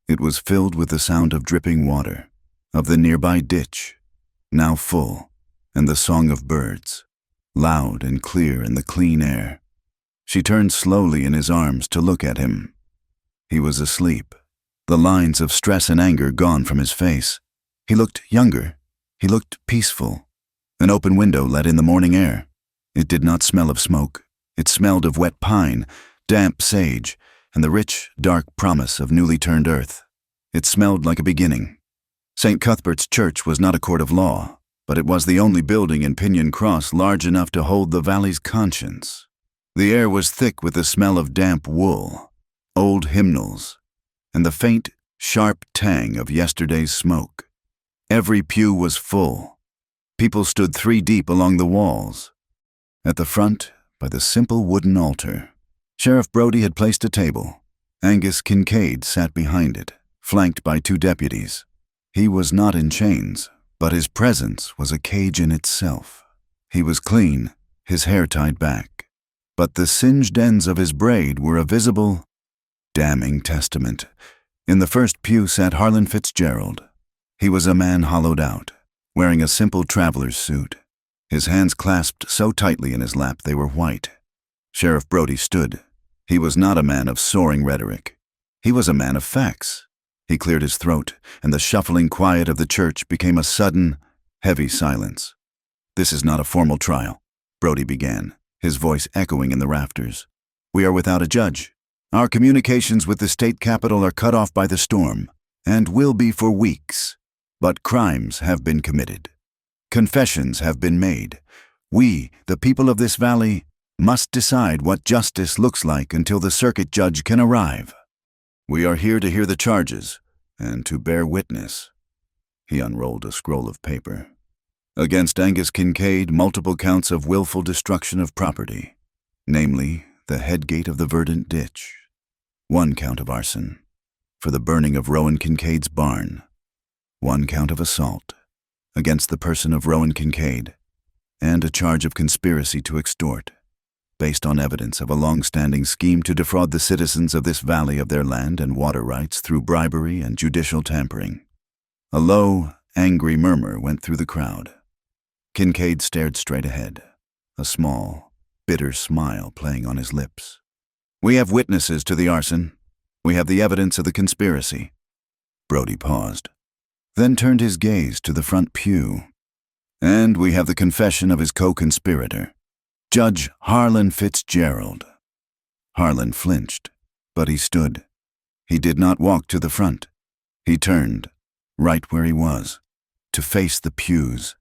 Speaker 1: It was filled with the sound of dripping water, of the nearby ditch, now full, and the song of birds, loud and clear in the clean air. She turned slowly in his arms to look at him. He was asleep, the lines of stress and anger gone from his face. He looked younger. He looked peaceful. An open window let in the morning air. It did not smell of smoke. It smelled of wet pine, damp sage, and the rich, dark promise of newly turned earth. It smelled like a beginning. St. Cuthbert's Church was not a court of law, but it was the only building in Pinion Cross large enough to hold the valley's conscience. The air was thick with the smell of damp wool, old hymnals, and the faint, sharp tang of yesterday's smoke. Every pew was full. People stood 3 deep along the walls. At the front, by the simple wooden altar, Sheriff Brody had placed a table. Angus Kincaid sat behind it, flanked by 2 deputies. He was not in chains, but his presence was a cage in itself. He was clean, his hair tied back, but the singed ends of his braid were a visible, damning testament. In the first pew sat Harlan Fitzgerald. He was a man hollowed out, wearing a simple traveler's suit. His hands clasped so tightly in his lap they were white. Sheriff Brody stood. He was not a man of soaring rhetoric. He was a man of facts. He cleared his throat, and the shuffling quiet of the church became a sudden, heavy silence. "This is not a formal trial," Brody began, his voice echoing in the rafters. "We are without a judge. Our communications with the state capital are cut off by the storm, and will be for weeks. But crimes have been committed. Confessions have been made. We, the people of this valley, must decide what justice looks like until the circuit judge can arrive. We are here to hear the charges and to bear witness." He unrolled a scroll of paper. "Against Angus Kincaid, multiple counts of willful destruction of property, namely, the head gate of the Verdant Ditch. 1 count of arson, for the burning of Rowan Kincaid's barn. 1 count of assault, against the person of Rowan Kincaid, and a charge of conspiracy to extort, based on evidence of a long-standing scheme to defraud the citizens of this valley of their land and water rights through bribery and judicial tampering." A low, angry murmur went through the crowd. Kincaid stared straight ahead, a small, bitter smile playing on his lips. "We have witnesses to the arson. We have the evidence of the conspiracy." Brody paused, then turned his gaze to the front pew. "And we have the confession of his co-conspirator, Judge Harlan Fitzgerald." Harlan flinched, but he stood. He did not walk to the front. He turned, right where he was, to face the pews,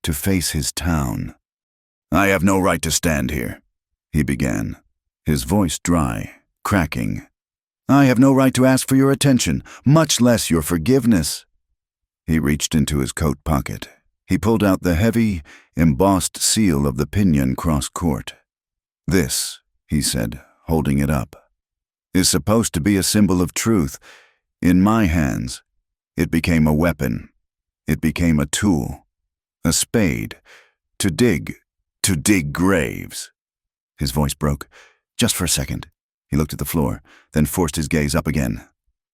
Speaker 1: to face his town. "I have no right to stand here," he began, his voice dry, cracking. "I have no right to ask for your attention, much less your forgiveness." He reached into his coat pocket. He pulled out the heavy, embossed seal of the Pinion Cross Court. "This," he said, holding it up, "is supposed to be a symbol of truth. In my hands, it became a weapon. It became a tool, a spade, to dig graves." His voice broke. "Just for a second." He looked at the floor, then forced his gaze up again.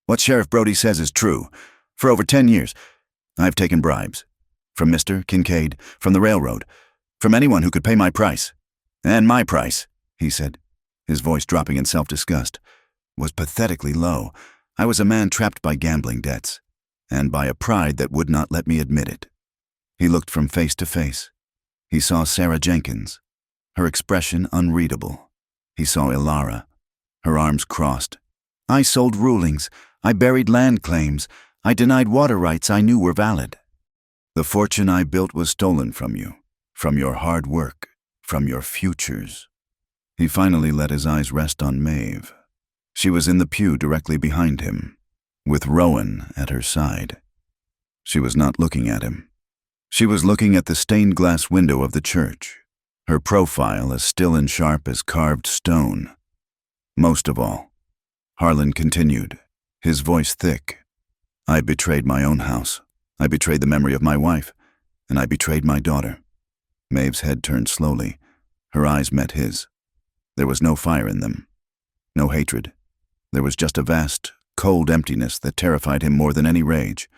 Speaker 1: "What Sheriff Brody says is true. For over 10 years, I've taken bribes. From Mr. Kincaid, from the railroad, from anyone who could pay my price. And my price," he said, his voice dropping in self-disgust, "was pathetically low. I was a man trapped by gambling debts, and by a pride that would not let me admit it." He looked from face to face. He saw Sarah Jenkins, her expression unreadable. He saw Ilara, her arms crossed. "I sold rulings. I buried land claims. I denied water rights I knew were valid. The fortune I built was stolen from you, from your hard work, from your futures." He finally let his eyes rest on Maeve. She was in the pew directly behind him, with Rowan at her side. She was not looking at him. She was looking at the stained glass window of the church, her profile as still and sharp as carved stone. "Most of all," Harlan continued, his voice thick, "I betrayed my own house. I betrayed the memory of my wife, and I betrayed my daughter." Maeve's head turned slowly. Her eyes met his. There was no fire in them, no hatred. There was just a vast, cold emptiness that terrified him more than any rage.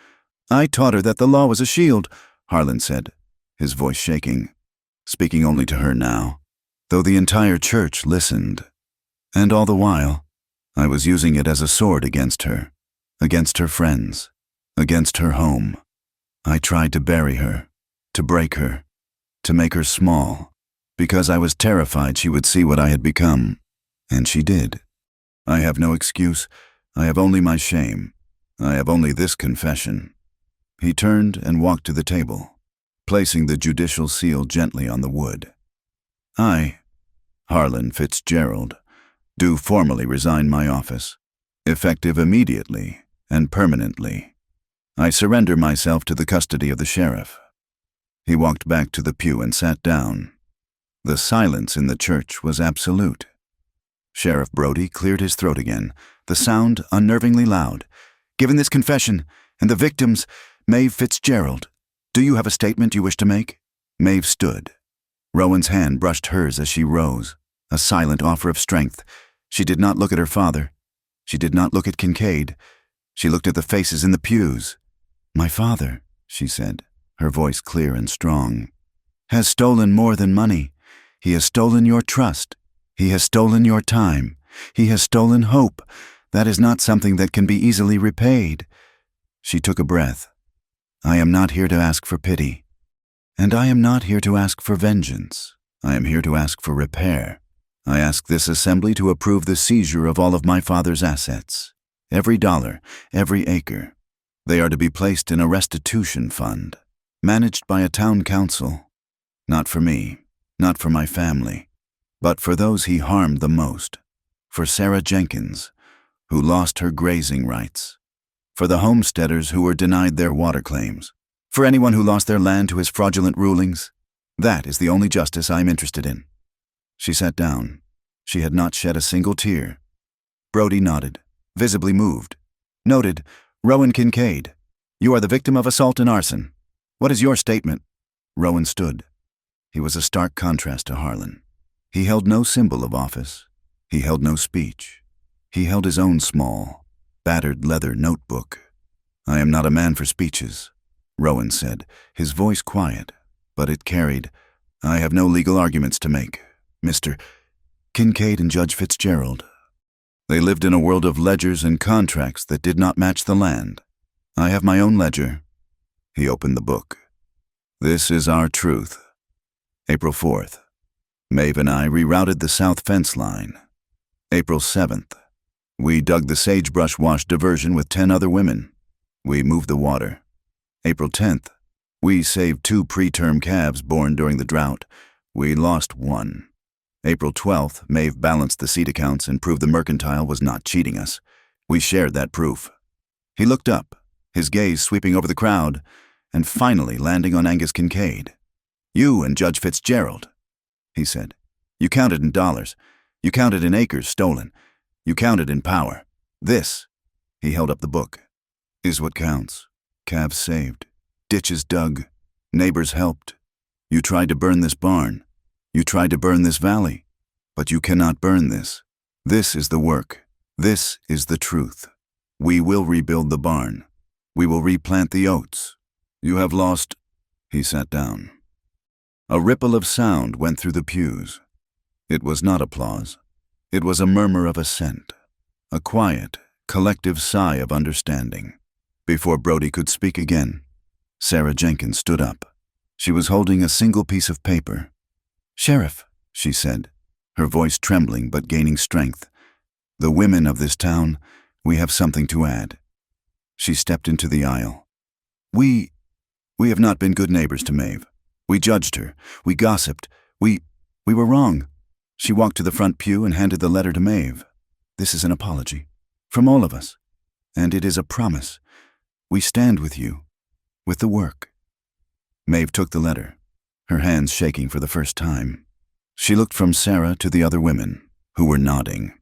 Speaker 1: "I taught her that the law was a shield," Harlan said, his voice shaking, speaking only to her now, though the entire church listened. "And all the while, I was using it as a sword against her, against her friends, against her home. I tried to bury her, to break her, to make her small, because I was terrified she would see what I had become, and she did. I have no excuse. I have only my shame. I have only this confession. He turned and walked to the table, placing the judicial seal gently on the wood. I, Harlan Fitzgerald, do formally resign my office, effective immediately and permanently. I surrender myself to the custody of the sheriff. He walked back to the pew and sat down. The silence in the church was absolute. Sheriff Brody cleared his throat again, the sound unnervingly loud. Given this confession, and the victims, Maeve Fitzgerald, do you have a statement you wish to make? Maeve stood. Rowan's hand brushed hers as she rose, a silent offer of strength. She did not look at her father. She did not look at Kincaid. She looked at the faces in the pews. My father, she said, her voice clear and strong, has stolen more than money. He has stolen your trust. He has stolen your time. He has stolen hope. That is not something that can be easily repaid. She took a breath. I am not here to ask for pity. And I am not here to ask for vengeance. I am here to ask for repair. I ask this assembly to approve the seizure of all of my father's assets. Every dollar, every acre. They are to be placed in a restitution fund, managed by a town council. Not for me, not for my family, but for those he harmed the most. For Sarah Jenkins, who lost her grazing rights. For the homesteaders who were denied their water claims. For anyone who lost their land to his fraudulent rulings. That is the only justice I am interested in. She sat down. She had not shed a single tear. Brody nodded, visibly moved. Noted, Rowan Kincaid, you are the victim of assault and arson. What is your statement? Rowan stood. He was a stark contrast to Harlan. He held no symbol of office. He held no speech. He held his own small, battered leather notebook. I am not a man for speeches, Rowan said, his voice quiet, but it carried, I have no legal arguments to make, Mr. Kincaid and Judge Fitzgerald. They lived in a world of ledgers and contracts that did not match the land. I have my own ledger. He opened the book. This is our truth. April 4th. Maeve and I rerouted the south fence line. April 7th. We dug the sagebrush wash diversion with 10 other women. We moved the water. April 10th. We saved 2 preterm calves born during the drought. We lost 1. April 12th, Maeve balanced the seed accounts and proved the mercantile was not cheating us. We shared that proof. He looked up, his gaze sweeping over the crowd, and finally landing on Angus Kincaid. You and Judge Fitzgerald, he said. You counted in dollars. You counted in acres stolen. You counted in power. This, he held up the book, is what counts. Calves saved. Ditches dug. Neighbors helped. You tried to burn this barn. You tried to burn this valley. But you cannot burn this. This is the work. This is the truth. We will rebuild the barn. We will replant the oats. You have lost. He sat down. A ripple of sound went through the pews. It was not applause. It was a murmur of assent. A quiet, collective sigh of understanding. Before Brody could speak again, Sarah Jenkins stood up. She was holding a single piece of paper. Sheriff, she said, her voice trembling but gaining strength. The women of this town, we have something to add. She stepped into the aisle. We have not been good neighbors to Maeve. We judged her. We gossiped. We were wrong. She walked to the front pew and handed the letter to Maeve. This is an apology. From all of us. And it is a promise. We stand with you. With the work. Maeve took the letter, her hands shaking for the first time. She looked from Sarah to the other women, who were nodding,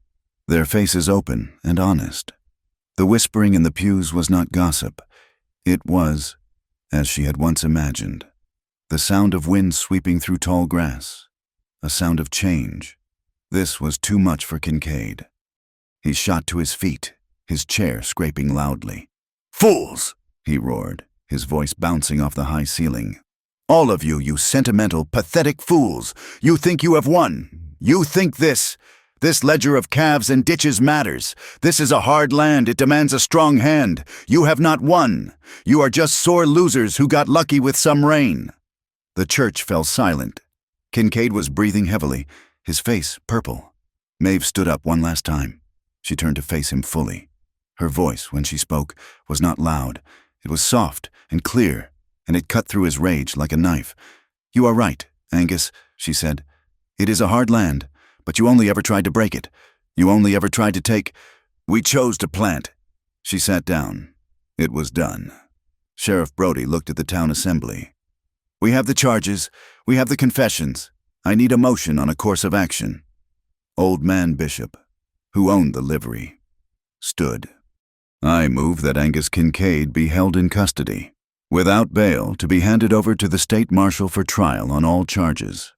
Speaker 1: their faces open and honest. The whispering in the pews was not gossip. It was, as she had once imagined, the sound of wind sweeping through tall grass, a sound of change. This was too much for Kincaid. He shot to his feet, his chair scraping loudly. Fools! He roared, his voice bouncing off the high ceiling. All of you, you sentimental, pathetic fools! You think you have won! You think this This ledger of calves and ditches matters. This is a hard land. It demands a strong hand. You have not won. You are just sore losers who got lucky with some rain." The church fell silent. Kincaid was breathing heavily, his face purple. Maeve stood up one last time. She turned to face him fully. Her voice, when she spoke, was not loud. It was soft and clear, and it cut through his rage like a knife. "You are right, Angus," she said. "It is a hard land, but you only ever tried to break it. You only ever tried to take. We chose to plant." She sat down. It was done. Sheriff Brody looked at the town assembly. "We have the charges. We have the confessions. I need a motion on a course of action." Old Man Bishop, who owned the livery, stood. "I move that Angus Kincaid be held in custody, without bail, to be handed over to the state marshal for trial on all charges.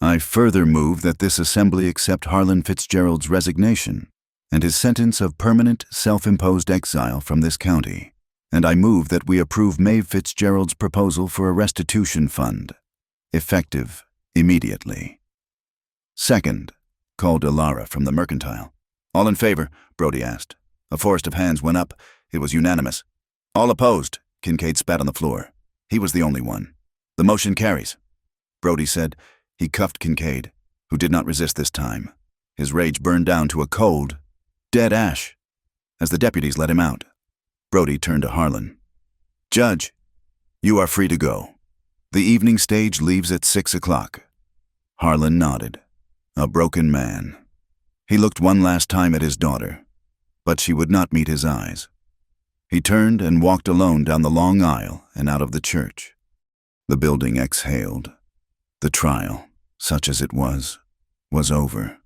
Speaker 1: I further move that this assembly accept Harlan Fitzgerald's resignation and his sentence of permanent self-imposed exile from this county, and I move that we approve Maeve Fitzgerald's proposal for a restitution fund, effective immediately." "Second," called Ilara from the mercantile. "All in favor?" Brody asked. A forest of hands went up. It was unanimous. "All opposed?" Kincaid spat on the floor. He was the only one. "The motion carries," Brody said. He cuffed Kincaid, who did not resist this time. His rage burned down to a cold, dead ash. As the deputies let him out, Brody turned to Harlan. "Judge, you are free to go. The evening stage leaves at 6 o'clock. Harlan nodded. A broken man. He looked one last time at his daughter, but she would not meet his eyes. He turned and walked alone down the long aisle and out of the church. The building exhaled. The trial, such as it was over.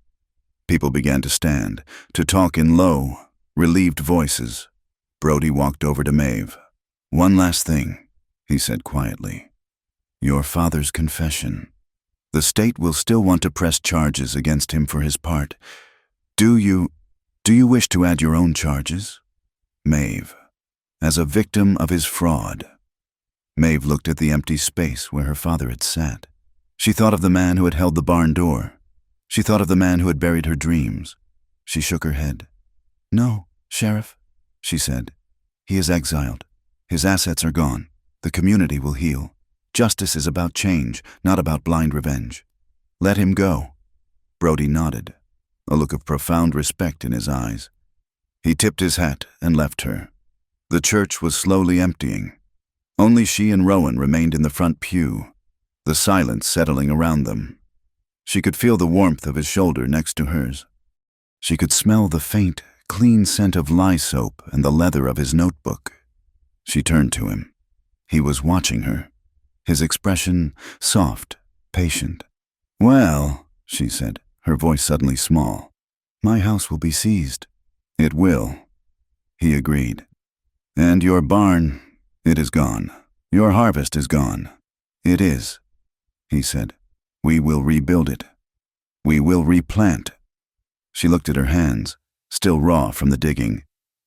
Speaker 1: People began to stand, to talk in low, relieved voices. Brody walked over to Maeve. "One last thing," he said quietly. "Your father's confession. The state will still want to press charges against him for his part. Do you wish to add your own charges? Maeve, as a victim of his fraud." Maeve looked at the empty space where her father had sat. She thought of the man who had held the barn door. She thought of the man who had buried her dreams. She shook her head. "No, Sheriff," she said. "He is exiled. His assets are gone. The community will heal. Justice is about change, not about blind revenge. Let him go." Brody nodded, a look of profound respect in his eyes. He tipped his hat and left her. The church was slowly emptying. Only she and Rowan remained in the front pew, the silence settling around them. She could feel the warmth of his shoulder next to hers. She could smell the faint, clean scent of lye soap and the leather of his notebook. She turned to him. He was watching her, his expression soft, patient. "Well," she said, her voice suddenly small, "my house will be seized." "It will," he agreed. "And your barn, it is gone. Your harvest is gone." "It is," he said. "We will rebuild it. We will replant." She looked at her hands, still raw from the digging,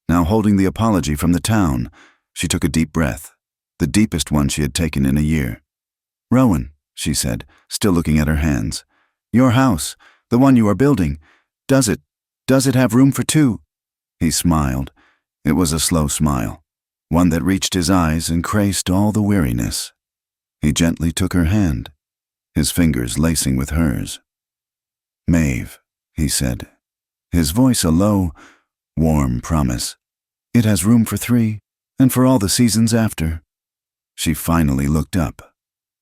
Speaker 1: now holding the apology from the town. She took a deep breath, the deepest one she had taken in a year. "Rowan," she said, still looking at her hands, "your house, the one you are building, does it have room for two?" He smiled. It was a slow smile, one that reached his eyes and traced all the weariness. He gently took her hand, his fingers lacing with hers. "Maeve," he said, his voice a low, warm promise. "It has room for 3, and for all the seasons after." She finally looked up,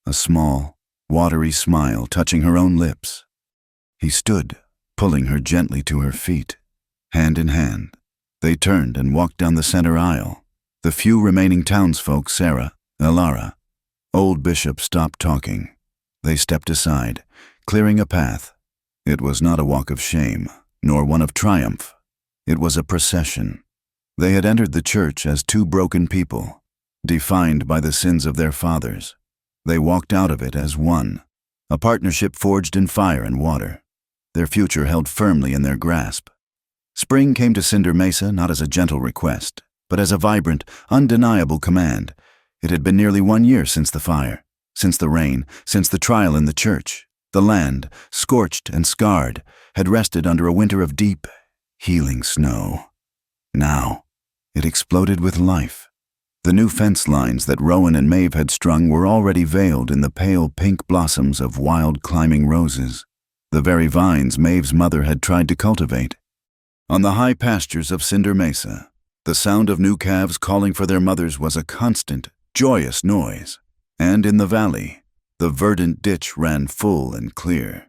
Speaker 1: a small, watery smile touching her own lips. He stood, pulling her gently to her feet. Hand in hand, they turned and walked down the center aisle. The few remaining townsfolk, Sarah, Ilara, Old Bishop, stopped talking. They stepped aside, clearing a path. It was not a walk of shame, nor one of triumph. It was a procession. They had entered the church as 2 broken people, defined by the sins of their fathers. They walked out of it as one, a partnership forged in fire and water. Their future held firmly in their grasp. Spring came to Cinder Mesa not as a gentle request, but as a vibrant, undeniable command. It had been nearly 1 year since the fire, since the rain, since the trial in the church. The land, scorched and scarred, had rested under a winter of deep, healing snow. Now, it exploded with life. The new fence lines that Rowan and Maeve had strung were already veiled in the pale pink blossoms of wild climbing roses, the very vines Maeve's mother had tried to cultivate. On the high pastures of Cinder Mesa, the sound of new calves calling for their mothers was a constant, joyous noise. And in the valley, the verdant ditch ran full and clear,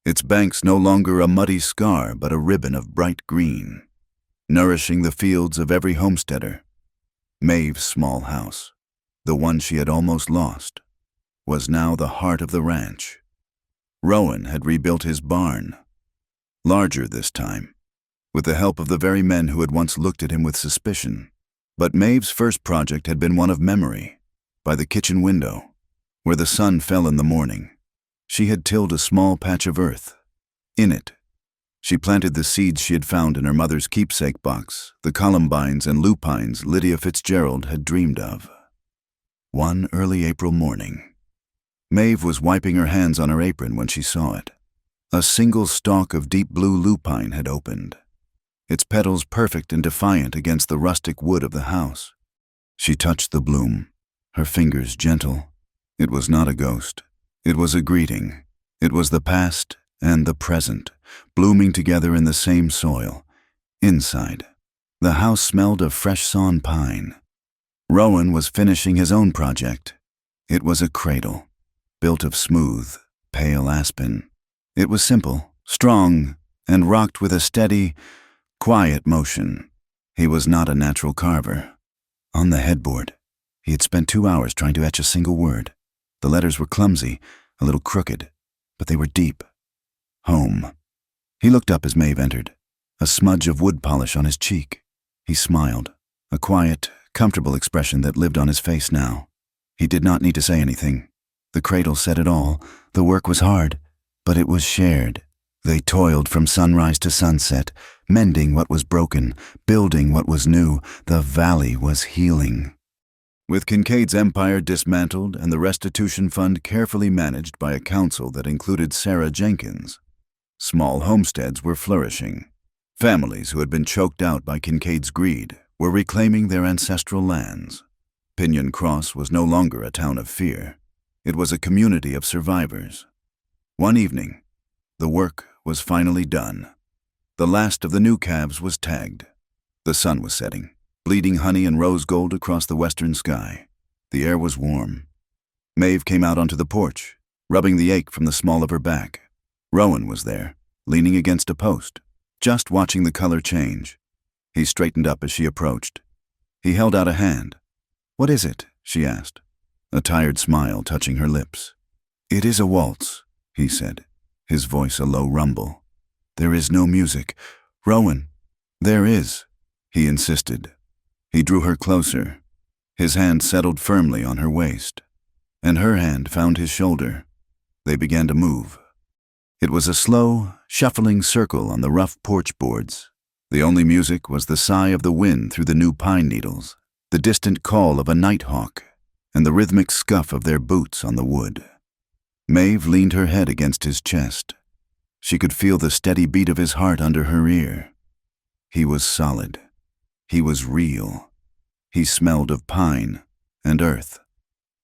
Speaker 1: its banks no longer a muddy scar but a ribbon of bright green, nourishing the fields of every homesteader. Maeve's small house, the one she had almost lost, was now the heart of the ranch. Rowan had rebuilt his barn, larger this time, with the help of the very men who had once looked at him with suspicion. But Maeve's first project had been one of memory. By the kitchen window, where the sun fell in the morning, she had tilled a small patch of earth. In it, she planted the seeds she had found in her mother's keepsake box, the columbines and lupines Lydia Fitzgerald had dreamed of. One early April morning, Maeve was wiping her hands on her apron when she saw it. A single stalk of deep blue lupine had opened, its petals perfect and defiant against the rustic wood of the house. She touched the bloom, her fingers gentle. It was not a ghost. It was a greeting. It was the past and the present, blooming together in the same soil. Inside, the house smelled of fresh sawn pine. Rowan was finishing his own project. It was a cradle, built of smooth, pale aspen. It was simple, strong, and rocked with a steady, quiet motion. He was not a natural carver. On the headboard, he had spent 2 hours trying to etch a single word. The letters were clumsy, a little crooked, but they were deep. Home. He looked up as Maeve entered, a smudge of wood polish on his cheek. He smiled, a quiet, comfortable expression that lived on his face now. He did not need to say anything. The cradle said it all. The work was hard, but it was shared. They toiled from sunrise to sunset, mending what was broken, building what was new. The valley was healing. With Kincaid's empire dismantled and the restitution fund carefully managed by a council that included Sarah Jenkins, small homesteads were flourishing. Families who had been choked out by Kincaid's greed were reclaiming their ancestral lands. Pinyon Cross was no longer a town of fear. It was a community of survivors. One evening, the work was finally done. The last of the new calves was tagged. The sun was setting, bleeding honey and rose gold across the western sky. The air was warm. Maeve came out onto the porch, rubbing the ache from the small of her back. Rowan was there, leaning against a post, just watching the color change. He straightened up as she approached. He held out a hand. "What is it?" she asked, a tired smile touching her lips. "It is a waltz," he said, his voice a low rumble. "There is no music." "Rowan." "There is," he insisted. He drew her closer. His hand settled firmly on her waist, and her hand found his shoulder. They began to move. It was a slow, shuffling circle on the rough porch boards. The only music was the sigh of the wind through the new pine needles, the distant call of a nighthawk, and the rhythmic scuff of their boots on the wood. Maeve leaned her head against his chest. She could feel the steady beat of his heart under her ear. He was solid. He was real. He smelled of pine and earth,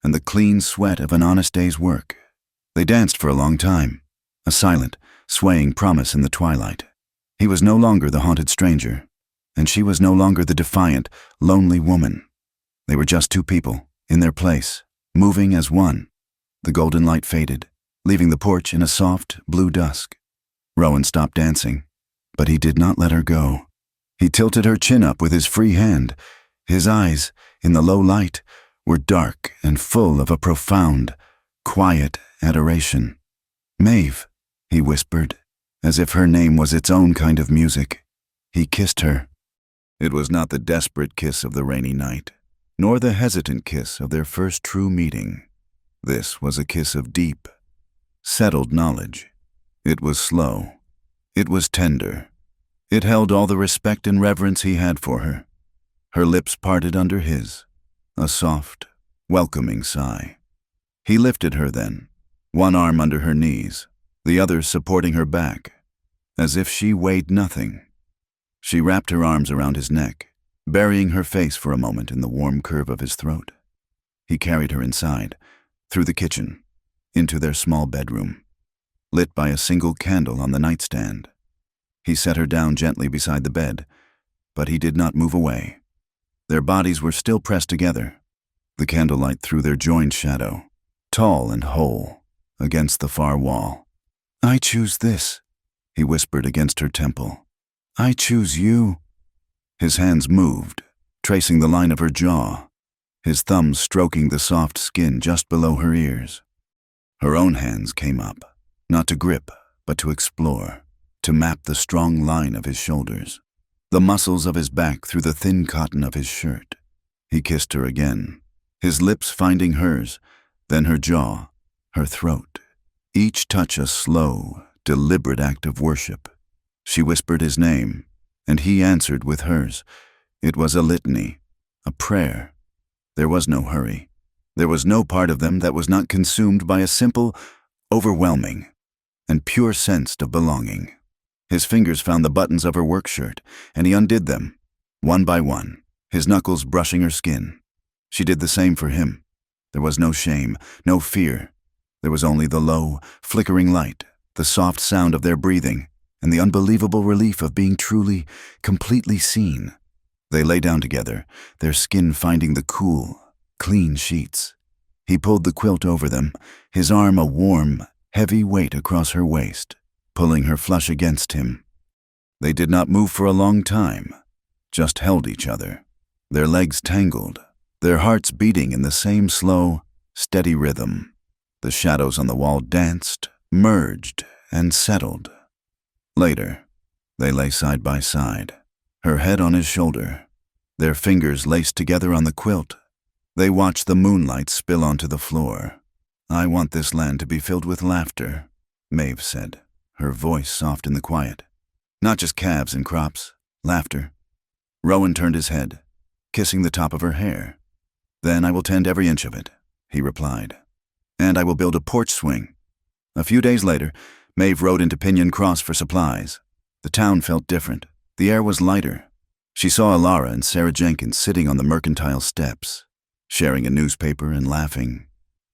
Speaker 1: and the clean sweat of an honest day's work. They danced for a long time, a silent, swaying promise in the twilight. He was no longer the haunted stranger, and she was no longer the defiant, lonely woman. They were just two people, in their place, moving as one. The golden light faded, leaving the porch in a soft, blue dusk. Rowan stopped dancing, but he did not let her go. He tilted her chin up with his free hand. His eyes, in the low light, were dark and full of a profound, quiet adoration. "Maeve," he whispered, as if her name was its own kind of music. He kissed her. It was not the desperate kiss of the rainy night, nor the hesitant kiss of their first true meeting. This was a kiss of deep, settled knowledge. It was slow. It was tender. It held all the respect and reverence he had for her. Her lips parted under his, a soft, welcoming sigh. He lifted her then, one arm under her knees, the other supporting her back, as if she weighed nothing. She wrapped her arms around his neck, burying her face for a moment in the warm curve of his throat. He carried her inside, through the kitchen, into their small bedroom, lit by a single candle on the nightstand. He set her down gently beside the bed, but he did not move away. Their bodies were still pressed together. The candlelight threw their joined shadow, tall and whole, against the far wall.
Speaker 2: "I choose this,"
Speaker 1: he whispered against her temple.
Speaker 2: "I choose you."
Speaker 1: His hands moved, tracing the line of her jaw, his thumbs stroking the soft skin just below her ears. Her own hands came up, not to grip, but to explore, to map the strong line of his shoulders, the muscles of his back through the thin cotton of his shirt. He kissed her again, his lips finding hers, then her jaw, her throat, each touch a slow, deliberate act of worship. She whispered his name, and he answered with hers. It was a litany, a prayer. There was no hurry. There was no part of them that was not consumed by a simple, overwhelming, and pure sense of belonging. His fingers found the buttons of her work shirt, and he undid them, one by one, his knuckles brushing her skin. She did the same for him. There was no shame, no fear. There was only the low, flickering light, the soft sound of their breathing, and the unbelievable relief of being truly, completely seen. They lay down together, their skin finding the cool, clean sheets. He pulled the quilt over them, his arm a warm, heavy weight across her waist, pulling her flush against him. They did not move for a long time, just held each other, their legs tangled, their hearts beating in the same slow, steady rhythm. The shadows on the wall danced, merged, and settled. Later, they lay side by side, her head on his shoulder, their fingers laced together on the quilt. They watched the moonlight spill onto the floor. "I want this land to be filled with laughter," Maeve said, her voice soft in the quiet. "Not just calves and crops, laughter." Rowan turned his head, kissing the top of her hair. "Then I will tend every inch of it," he replied. "And I will build a porch swing." A few days later, Maeve rode into Pinyon Cross for supplies. The town felt different. The air was lighter. She saw Alara and Sarah Jenkins sitting on the mercantile steps, sharing a newspaper and laughing.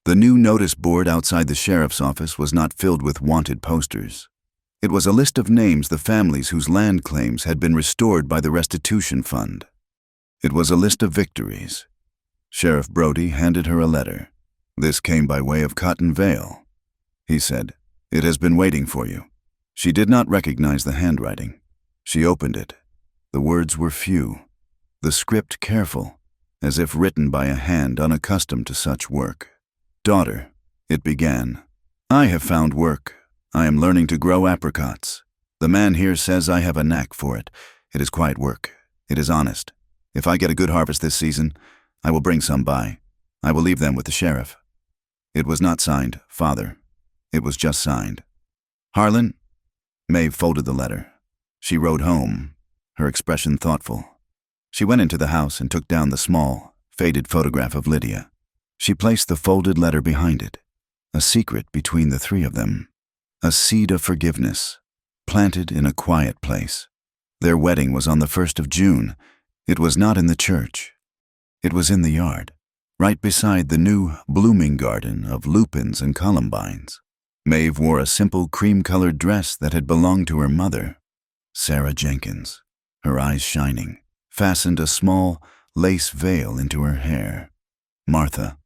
Speaker 1: The new notice board outside the sheriff's office was not filled with wanted posters. It was a list of names the families whose land claims had been restored by the restitution fund. It was a list of victories. Sheriff Brody handed her a letter. "This came by way of Cotton Vale," he said. "It has been waiting for you." She did not recognize the handwriting. She opened it. The words were few, the script careful, as if written by a hand unaccustomed to such work. "Daughter," it began, "I have found work. I am learning to grow apricots. The man here says I have a knack for it. It is quiet work. It is honest. If I get a good harvest this season, I will bring some by. I will leave them with the sheriff." It was not signed, Father. It was just signed. "Harlan?" Maeve folded the letter. She rode home, her expression thoughtful. She went into the house and took down the small, faded photograph of Lydia. She placed the folded letter behind it, a secret between the three of them, a seed of forgiveness, planted in a quiet place. Their wedding was on the 1st of June. It was not in the church. It was in the yard, right beside the new blooming garden of lupins and columbines. Maeve wore a simple cream-colored dress that had belonged to her mother, Sarah Jenkins. Her eyes shining, fastened a small lace veil into her hair. Martha,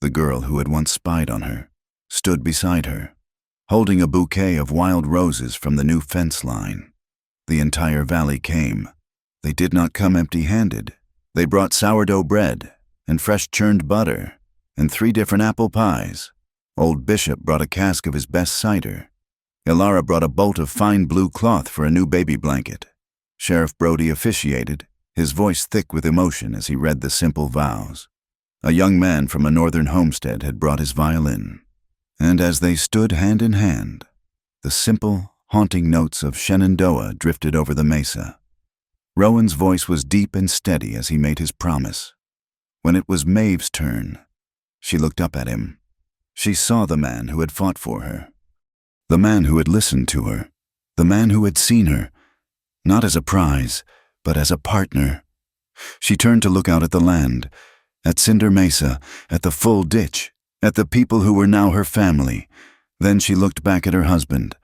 Speaker 1: the girl who had once spied on her, stood beside her, holding a bouquet of wild roses from the new fence line. The entire valley came. They did not come empty-handed. They brought sourdough bread and fresh churned butter and 3 different apple pies. Old Bishop brought a cask of his best cider. Alara brought a bolt of fine blue cloth for a new baby blanket. Sheriff Brody officiated, his voice thick with emotion as he read the simple vows. A young man from a northern homestead had brought his violin, and as they stood hand in hand, the simple, haunting notes of Shenandoah drifted over the mesa. Rowan's voice was deep and steady as he made his promise. When it was Maeve's turn, she looked up at him. She saw the man who had fought for her. The man who had listened to her. The man who had seen her, not as a prize, but as a partner. She turned to look out at the land, at Cinder Mesa, at the full ditch, at the people who were now her family. Then she looked back at her husband.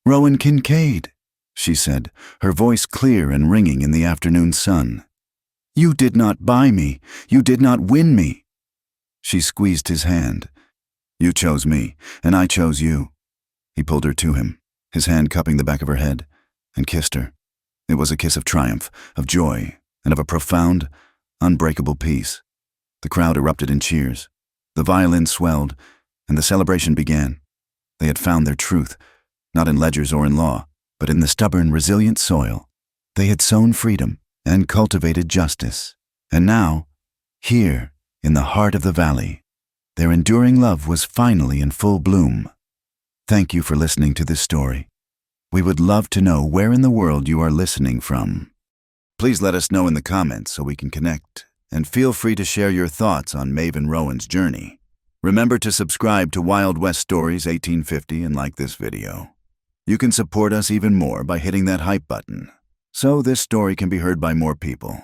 Speaker 1: "Rowan Kincaid," she said, her voice clear and ringing in the afternoon sun. "You did not buy me. You did not win me." She squeezed his hand. "You chose me, and I chose you." He pulled her to him, his hand cupping the back of her head, and kissed her. It was a kiss of triumph, of joy, and of a profound, unbreakable peace. The crowd erupted in cheers. The violin swelled, and the celebration began. They had found their truth, not in ledgers or in law, but in the stubborn, resilient soil. They had sown freedom and cultivated justice. And now, here, in the heart of the valley, their enduring love was finally in full bloom. Thank you for listening to this story. We would love to know where in the world you are listening from. Please let us know in the comments so we can connect, and feel free to share your thoughts on Maeve and Rowan's journey. Remember to subscribe to Wild West Stories 1850 and like this video. You can support us even more by hitting that hype button, so this story can be heard by more people.